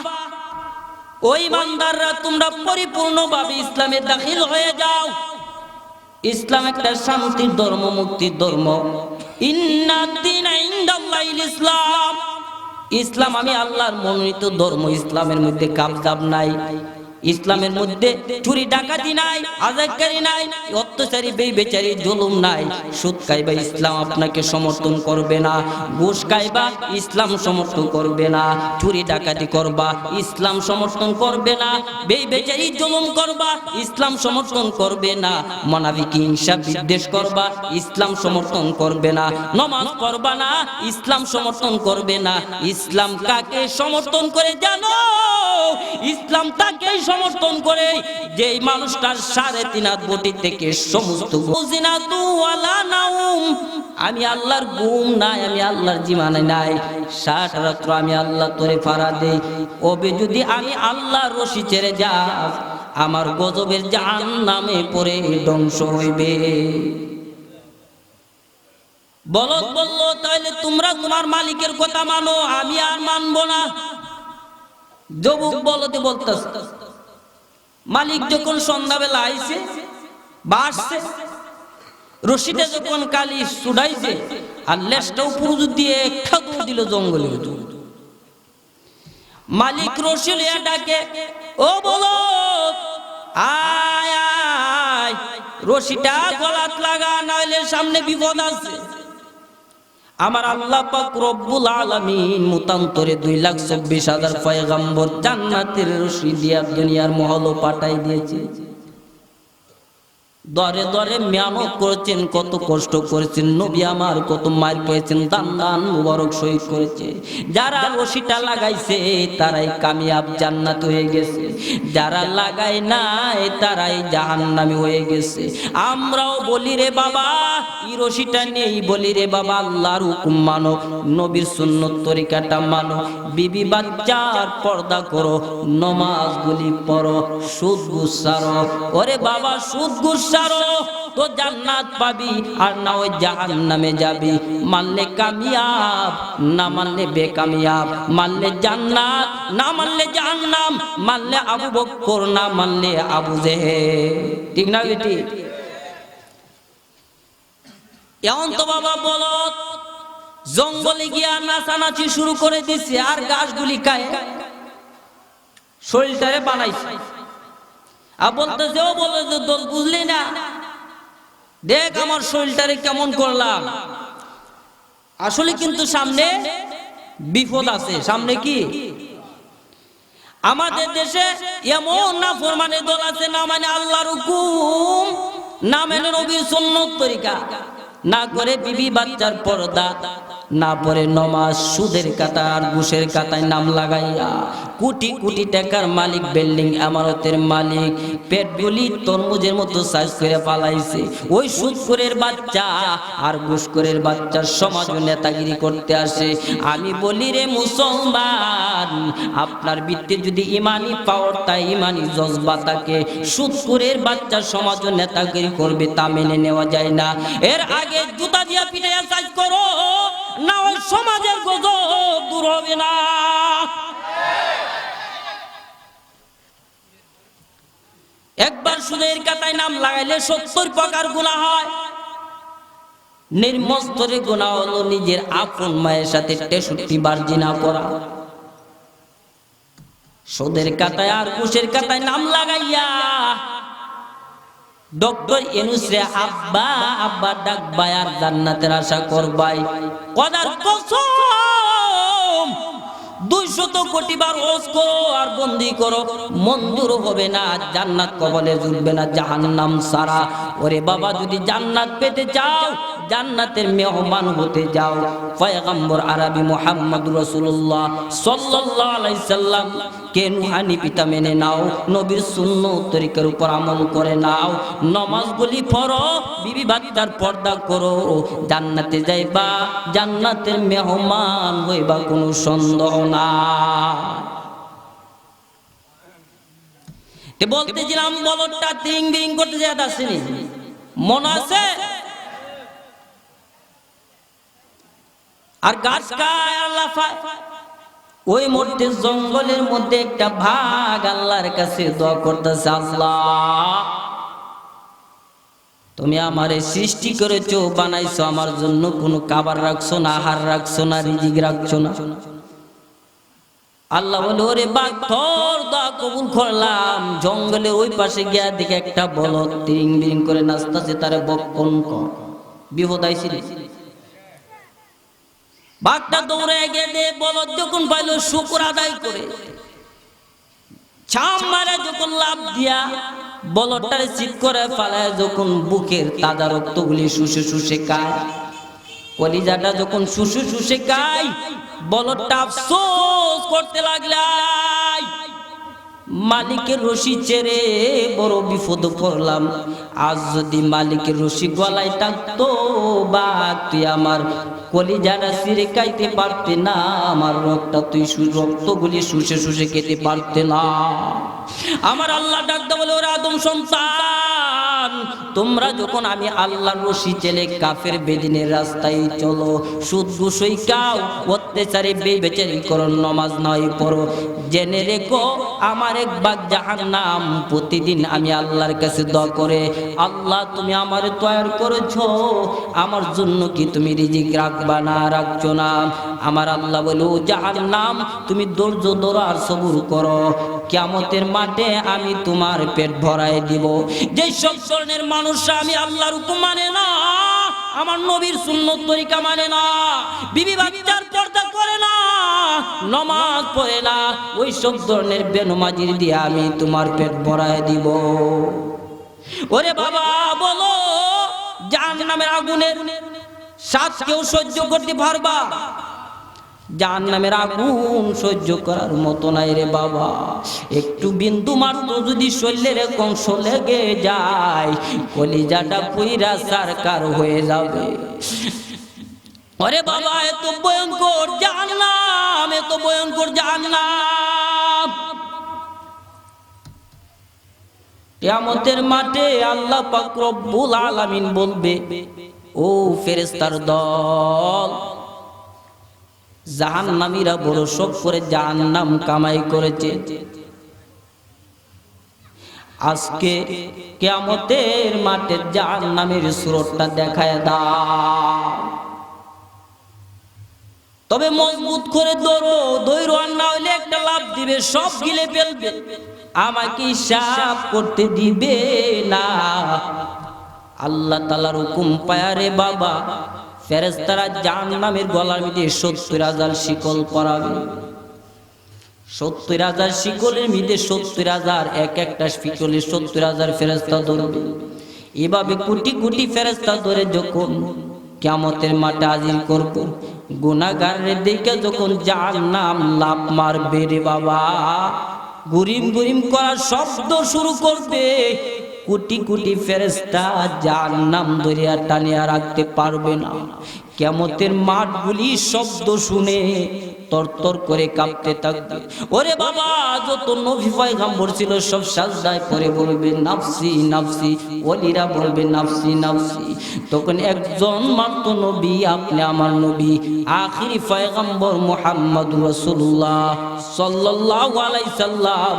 ওই ইমানদাররা তোমরা পরিপূর্ণভাবে ইসলামে দাখিল হয়ে যাও। ইসলাম একটা শান্তির ধর্ম, মুক্তির ধর্ম। ইন্নাদ দীনা ইনদাল্লাহিল ইসলাম, ইসলাম আমি আল্লাহর মনোনীত ধর্ম। ইসলামের মধ্যে কাবজাব নাই, ইসলামের মধ্যে চুরি ডাকাতি নাই, আযাবকারী নাই, অত্যাচারী বেবিচারী জুলুম নাই। সুদ খাইবা ইসলাম আপনাকে সমর্থন করবে না, ঘুষ খাইবা ইসলাম সমর্থন করবে না, চুরি ডাকাতি করবা ইসলাম সমর্থন করবে না, বেবিচারী জুলুম করবা ইসলাম সমর্থন করবে না, মুনাফিকি হিংসা বিদ্বেষ করবা ইসলাম সমর্থন করবে না, নামাজ পড়বা না ইসলাম সমর্থন করবে না। ইসলাম কাকে সমর্থন করে জানো? ইসলাম তাকে সমর্থন করে যেই মানুষটার 3.5 হাত বটি থেকে সমস্ত জিনাতু ওয়ালা নাউম, আমি আল্লাহর ঘুম নাই, আমি আল্লাহর জীবনে নাই, 60 রাত্র আমি আল্লাহ তোরে ফারা দেই। ওবে যদি আমি আল্লাহর রশি ছেড়ে যাই, আমার গজবের জাহান্নামে পড়ে ধ্বংস হইবে। বলদ বলল, তাইলে তোমরা তোমার মালিকের কথা মানো, আমি আর মানবো না। যুবক বলদে বলতেছে, মালিক যখন সন্ধ্যাবেলা আইছে, বাসছে, রশিদে যখন কালি ছুড়াইছে, আর লেজটা উপর দিয়ে খাদু দিল জঙ্গলে। মালিক রশি লিয়া ডাকে, ও বলদ আয় আয়, রশিটা গলাত লাগা, নাইলে সামনে বিপদ আছে। আমার আল্লাহ পাক রব্বুল আলামিন মুতান্তরে 2,24,000 পয়গম্বর জান্নাতের রশি দিয়া দুনিয়ার মহল পাঠাই দিয়েছে। দরে দরে মেহনত করেছেন, কত কষ্ট করেছেন, নবী আমার কত মার পেয়েছেন, দান দান মুবারক শহীদ করেছে। যারা রশিটা লাগাইছে তারাই কামিয়াব, জান্নাত হয়ে গেছে। যারা লাগায় নাই তারাই জাহান্নামী হয়ে গেছে। আমরাও বলি রে বাবা, এই রশিটা নেই, বলি রে বাবা আল্লাহর হুকুম মানো, নবীর সুন্নত তরিকাটা মানো, বিবি বাচ্চার পর্দা করো, নমাজগুলি পড়ো, সুদ ঘুষ ছাড়ো। ওরে বাবা, সুদ ঘুষ তো জান্নাত পাবি, আর না ওই জাহান্নামে যাবি। মানলে কামিয়াব, না মানলে বেকামিয়াব। মানলে জান্নাত, না মানলে জাহান্নাম। মানলে আবু বকর, না মানলে আবু জেহেল। ঠিক না বেটি? এখন তো বাবা বলদ জঙ্গলে গিয়া নাচানাচি শুরু করে দিচ্ছে, আর গাছগুলি খায়, শরীরটারে বানাইছে। আর বলতেছে, ও বলে দোল বুঝলি না, দেখ আমার শরীরটারে কেমন করলাম। আসলে কিন্তু সামনে বিপদ আছে। সামনে কি? আমাদের দেশে এমন নাফরমানের দল আছে, না মানে আল্লাহর হুকুম, না মানে নবীর সুন্নত তরিকা, না করে বিবি বাচ্চার পর্দা, না পরে নমাজ, সুদের কাতা আর ঘুষের কাতায় নাম লাগাইয়া কোটি কোটি টাকার মালিক, বিল্ডিং আমারতের মালিক, পেটগুলি তরমুজের মতো সাইজ করে পালাইছে। ওই সুদখোরের বাচ্চা আর ঘুষখোরের বাচ্চার সমাজ নেতাগিরি করতে আসে। আমি বলি রে মুসলমান, আপনার ভিতরে যদি ইমানি পাওয়ার, তাই ইমানি জজবা থাকে, সুদখোরের বাচ্চার সমাজ নেতাগিরি করবে তা মেনে নেওয়া যায় না। এর আগে জুতা দিয়া পিটাইয়া সাইজ করো, না ওই সমাজের গজব দূর হবে না। একবার সুদের কাতায় নাম লাগাইলে 70 প্রকার গুনাহ হয়। নির্মস্তরে গুনাহ হলো নিজের আপন মায়ের সাথে 63 বার জিনা করা। সুদের কাতায় আর ঘুষের কাতায় নাম লাগাইয়া ডক্টর ইউনূস রে আব্বা আব্বা ডাকবাই, আর জান্নাতের আশা করবাই। কদার কসম, 200 কোটি বার ওয়াজ করো আর বন্দি করো, মঞ্জুর হবে না, জান্নাত কবলে জুটবে না, জাহান্নাম সারা। ওরে বাবা, যদি জান্নাত পেতে চাও, জান্নাতের মেহমান হতে যাও, পয়গম্বর আরবি মুহাম্মদ রাসূলুল্লাহ সাল্লাল্লাহু আলাইহি সাল্লাম কে রুহানি পিতা মেনে নাও, নবীর সুন্নত তরিকার উপর আমল করে নাও, নামাজগুলি পড়ো, বিবি বাচ্চার পর্দা করো, জান্নাতে যাইবা, জান্নাতের মেহমান হইবা, কোনো সন্দেহ না। তে বলতেছিলাম, বলদটা তিং বিং করতে যায় আসেনি, মনে আছে? আর গাছ খায় আর লাফায়। ওই মধ্যে জঙ্গলের মধ্যে একটা ভাগ আল্লাহর কাছে দোয়া করতেছে, আল্লাহ তুমি আমারে সৃষ্টি করেছো, বানাইছো, আমার জন্য কোনো খাবার রাখছো না, আহার রাখছো না, রিজিক রাখছো না। আল্লাহ বলে, ওরে বাঘ, তোর দোয়া কবুল করলাম। জঙ্গলে ওই পাশে গিয়া দেখে একটা বলদ তিরিং বিরিং করে নাচতেছে, তারে বক্ষণ কর। বিপদ আইছিল। বাঘটা দৌড়ে গেলে বলদ যখন পাইল, শুকর আদায় করে ছাম মারে যখন লাভ দিয়া বলদটারে চিৎ করে ফালায়, যখন বুকের তাজা রক্তগুলি শুষে শুষে খায়, কলিজাটা যখন শুষে শুষে খায়, বলদটা আফসোস করতে লাগলাই, মালিকের রশি ছেড়ে বড় বিপদ পড়লাম। আজ যদি মালিকের রশি গলায় থাকতো, বা তুই আমার কলিজাটা ছিঁড়ে খাইতে পারতে না, আমার রক্তগুলি শুষে শুষে খেতে পারতে না। আমার আল্লাহ ডাকতে বলে, ওরা আদম সন্তান, তোমরা যখন আমি আল্লাহর রশি চেলে কাফের বেদিনের রাস্তায় চলো, সুদ ঘুষই খাও, অত্যাচারে বেচারি করো, নামাজ নয় পড়ো, জেনে রেখো আমার এক ভাগ জাহান্নাম। প্রতিদিন আমি আল্লাহর কাছে দোয়া করে, আল্লাহ তুমি আমারে তৈরি করেছো, আমার জন্য কি তুমি রিজিক রাখবা না রাখছো না? আমার আল্লাহ বলো, জাহান্নাম তুমি ধৈর্য ধরো আর সবুর করো, কিয়ামতের মাঠে আমি তোমার পেট ভরায় দিব। যেই সব ধরনের মানুষরা আমি আল্লাহর হুকুম মানে না, আমার নবীর সুন্নত তরিকা মানে না, বিবি বাচ্চার পর্দা করে না, নামাজ পড়ে না, ওই সব ধরনের বেনমাজির দিয়ে আমি তোমার পেট ভরায় দিব। ওরে বাবা, বলো জাহান্নামের আগুনের স্বাদ কেউ সহ্য করতে পারবা? জাহান্নামের আগুন সহ্য করার মতো নাই রে বাবা। একটু বিন্দু মাত্র যদি শরীরের অংশ লেগে যায়, কলিজাটা পুইরা সারকার হয়ে যাবে। আরে বাবা, এত ভয়ঙ্কর জাহান্নাম, এত ভয়ঙ্কর জাহান্নাম। কিয়ামতের মাঠে আল্লাহ পাক রব্বুল আলামিন বলবে, ও ফেরেশতার দল, জাহান্নামীরা বড় শোক করে জাহান্নাম কামাই করেছে, আজকে কিয়ামতের মাঠে জাহান্নামের সুরতটা দেখায় দাও। তবে মজবুত করে ধৈর্য আর না হইলে একটা লাভ দিবে, সব গিলে ফেলবে, আমাকে হিসাব করতে দিবে না। আল্লাহ তাআলার হুকুম পায়া রে বাবা, ফেরেশতারা জাহান্নামের গলার মধ্যে ৭০,০০০ শিকল পরাবে। ৭০,০০০ শিকলের মধ্যে ৭০,০০০, এক একটা শিকলে ৭০,০০০ ফেরেশতা ধরবে। এভাবে কোটি কোটি ফেরেশতা ধরে যখন কিয়ামতের মাঠে হাজির করব, গুনাহগারের দিকে যখন জাহান্নাম লাফ মারবে রে বাবা, গুরিম গুরিম করার শব্দ শুরু করবে, কোটি কোটি ফেরেশতা জাহান্নাম ধরিয়া টানিয়া রাখতে পারবে না। কিয়ামতের মাঠগুলি শব্দ শুনে তরতর করে কাঁপতে থাকবে। ওরে বাবা, যত নবী পয়গম্বর ছিল সব সাজদায় পড়ে বলবে নাফসি নাফসি, ওলিরা বলবে নাফসি নাফসি। তখন একজন মাত্র নবী, আপনি আমার নবী, আখিরি পয়গম্বর মুহাম্মদুর রাসূলুল্লাহ সাল্লাল্লাহু আলাইহি সাল্লাম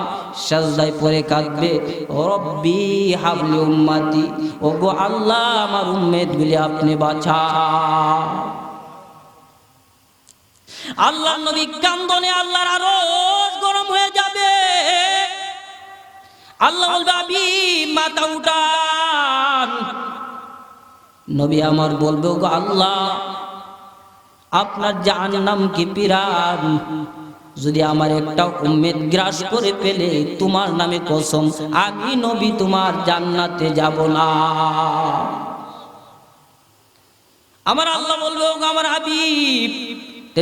সাজদায় পড়ে কাঁদবে, রব্বি হাবলি উম্মতি, ওগো আল্লাহ আমার উম্মতগুলি আপনি বাঁচাও। আল্লাহর নবী কান্দনে আল্লাহর আরশ গরম হয়ে যাবে। আল্লাহ বলবে, আবি মাথা উঠান। নবী আমার বলবে, ওগো আল্লাহ আপনার জাহান্নাম কি পিরান, যদি আমার একটা উম্মত গ্রাস করে ফেলে, তোমার নামে কসম আমি নবী তোমার জান্নাতে যাব না। আমার আল্লাহ বলবে, ওগো আমার হাবিব,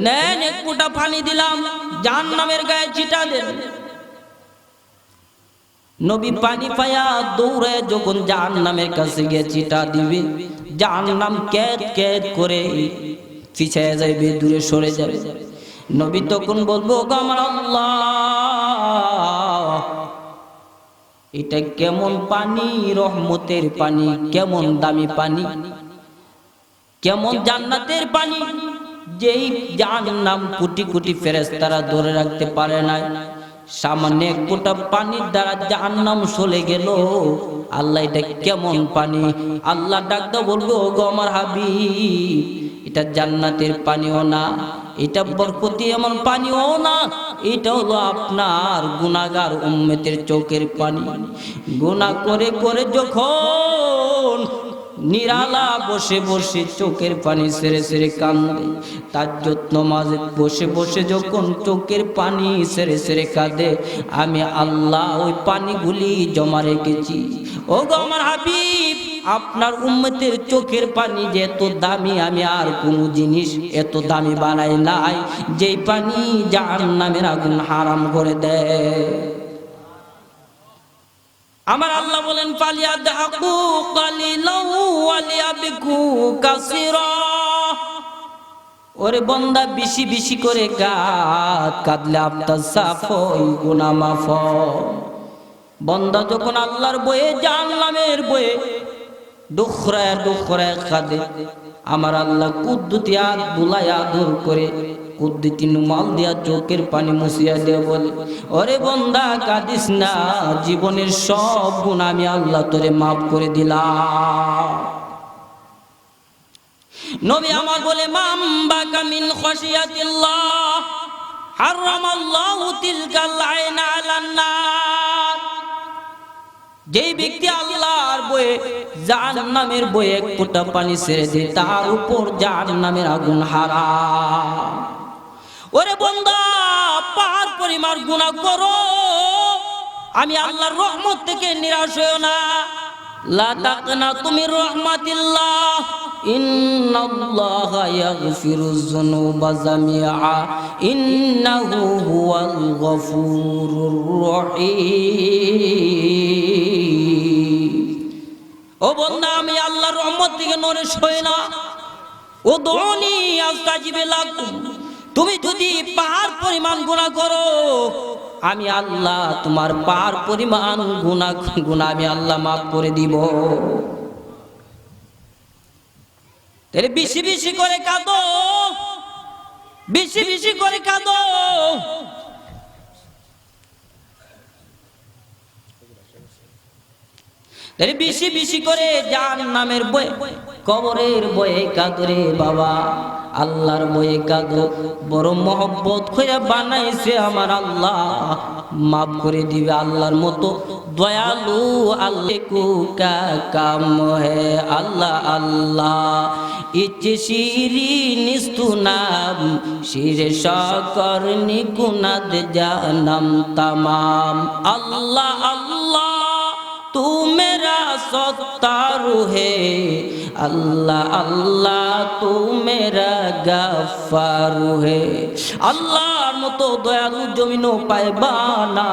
নেন এক ফোঁটা পানি দিলাম, জাহান্নামের গায়ে ছিটা দেন। নবী পানি পায়া দৌড়ে যখন জাহান্নামের কাছে গিয়ে ছিটা দিবে, জাহান্নাম কেদ কেদ করে পিছিয়ে যাবে, দূরে সরে যাবে। নবী তখন বলবো, ওগো আমার আল্লাহ, এটা কেমন পানি, রহমতের পানি, কেমন দামি পানি, কেমন জান্নাতের পানি, যেই জাহান্নাম কোটি কোটি ফেরেশতারা ধরে রাখতে পারে না। সামান্য এক ফোঁটা পানির দ্বারা জাহান্নাম চলে গেল। আল্লাহ এটা কেমন পানি? আল্লাহ ডাকতে বলবো, ওগো আমার হাবিব, এটা জান্নাতের পানিও না, এটা বরকতি এমন পানিও না, এটা হলো আপনার গুনাহগার উম্মতের চোখের পানি। গুনাহ করে করে যখন নিরালা বসে বসে চোখের পানি ছেড়ে ছেড়ে কাঁদে, তাজ্জুদ নামাজে বসে বসে যখন চোখের পানি ছেড়ে ছেড়ে কাঁদে, আমি আল্লাহ ওই পানিগুলি জমা রেখেছি। ওগো আমার হাবিব, আপনার উম্মতের চোখের পানি যে এত দামি, আমি আর কোনো জিনিস এত দামি বানাই নাই, যেই পানি জাহান্নামের আগুন হারাম করে দেয়। আমার আল্লাহ বলেন ফালিয়াদহাকু কালিলান ওয়া লিয়াবকু কাসীরা। ওরে বান্দা বেশি বেশি করে কাঁদলে আপনার সাফ হয়, গুনাহ মাফ হয়। বান্দা যখন আল্লাহর বয়ে জাহান্নামের বয়ে দুখরায় দুখরায় কাঁদে, আমার আল্লাহ কুদ্দুতি হাত বুলাইয়া দূর করে কুদ্দুতি রুমাল দিয়া চোখের পানি মুছিয়া দিয়ে বলে, ওরে বান্দা কাঁদিস না, জীবনের সব গুনাহ আমি আল্লাহ তোরে মাফ করে দিলাম। নবী আমার বলে মান বাকা মিন খাশিয়াতিল্লাহ হারামাল্লাহু তিলকাল আইনা আলান নার। যেই ব্যক্তি আল্লাহর বয়ে জাহান্নামের বয়ে এক ফোঁটা পানি ছেড়ে দেয়, তার উপর জাহান্নামের আগুন হারাম। ওরে বান্দা পাহাড় পরিমাণ গুনাহ করো, আমি আল্লাহর রহমত থেকে নিরাশ হইও না। লা তাকনাতু মির রাহমাতিল্লাহ ইন্নাল্লাহা ইয়াগফিরুয যুনুবা জামিআ ইন্নাহু হুয়াল গফুরুর রহিম। ও বান্দা আমি আল্লাহর রহমত থেকে নিরাশ হই না। উদউনি আস্তাজিব লাকুম। তুমি যদি পাহাড় পরিমাণ গুনাহ করো, আমি আল্লাহ তোমার পাহাড় পরিমাণ গুনাহ আমি আল্লাহ মাফ করে দিব। তাহলে বেশি বেশি করে কাঁদো, বেশি বেশি করে কাঁদো। তাহলে বেশি বেশি করে জাহান্নামের বয়ে কবরের বয়ে কাঁদো রে বাবা, আল্লাহর বয়ে কাঁদো। বড় মহব্বত করে বানাইছে আমার আল্লাহ, মাফ করে দিবে। আল্লাহর মতো দয়ালু আল্লাহ কু কা কাম হে আল্লাহ আল্লাহ ইচ্ছে শিরি নিস্তুনাম শিরে সকর নিকুনাদ জানাম তামাম। আল্লাহ আল্লাহ तू मेरा सत्तारू है, अल्लाह अल्लाह तू मेरा गफ्फारू है। আল্লাহর মতো দয়ালু জমিনও পাইবা না।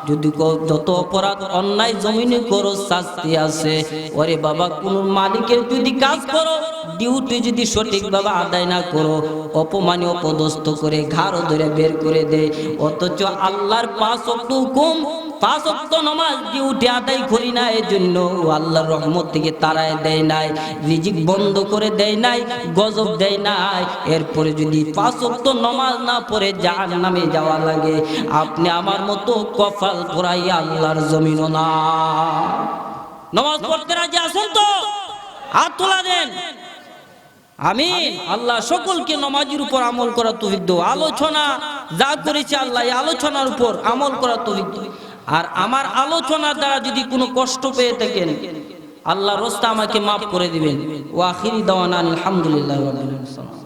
যদি যত অপরাধ অন্যায় জমিনে করো শাস্তি আছে। ওরে বাবা কোন মালিকের যদি কাজ করো, ডিউটি যদি সঠিকভাবে আদায় না করো, অপমানি অপদস্থ করে ঘাড় ধরে বের করে দেয়। অথচ আল্লাহর 5 ওয়াক্ত হুকুম 5 ওয়াক্ত নামাজ ডিউটি আদায় করি না, এই জন্য আল্লাহর রহমত থেকে তাড়ায় দেয় নাই, রিজিক বন্ধ করে দেয় নাই, গজব দেয় নাই। এরপরে যদি 5 ওয়াক্ত নামাজ না পড়ে জাহান্নামে যাওয়া লাগে, আপনি আমার মতো কপাল পোড়াই আল্লাহর জমিনও না। নামাজ পড়তে রাজি আছেন তো? হাত তোলা দেন। আমিন। আল্লাহ সকলকে নামাজের উপর আমল করার তৌফিক দাও। আলোচনা যা করেছে আল্লাহ এই আলোচনার উপর আমল করার তৌফিক দাও। আর আমার আলোচনার দ্বারা যদি কোনো কষ্ট পেয়ে থাকেন, আল্লাহ রাস্তা আমাকে মাফ করে দিবেন। ওয়া আখিরি দাওয়ানা আলহামদুলিল্লাহি রাব্বিল আলামিন।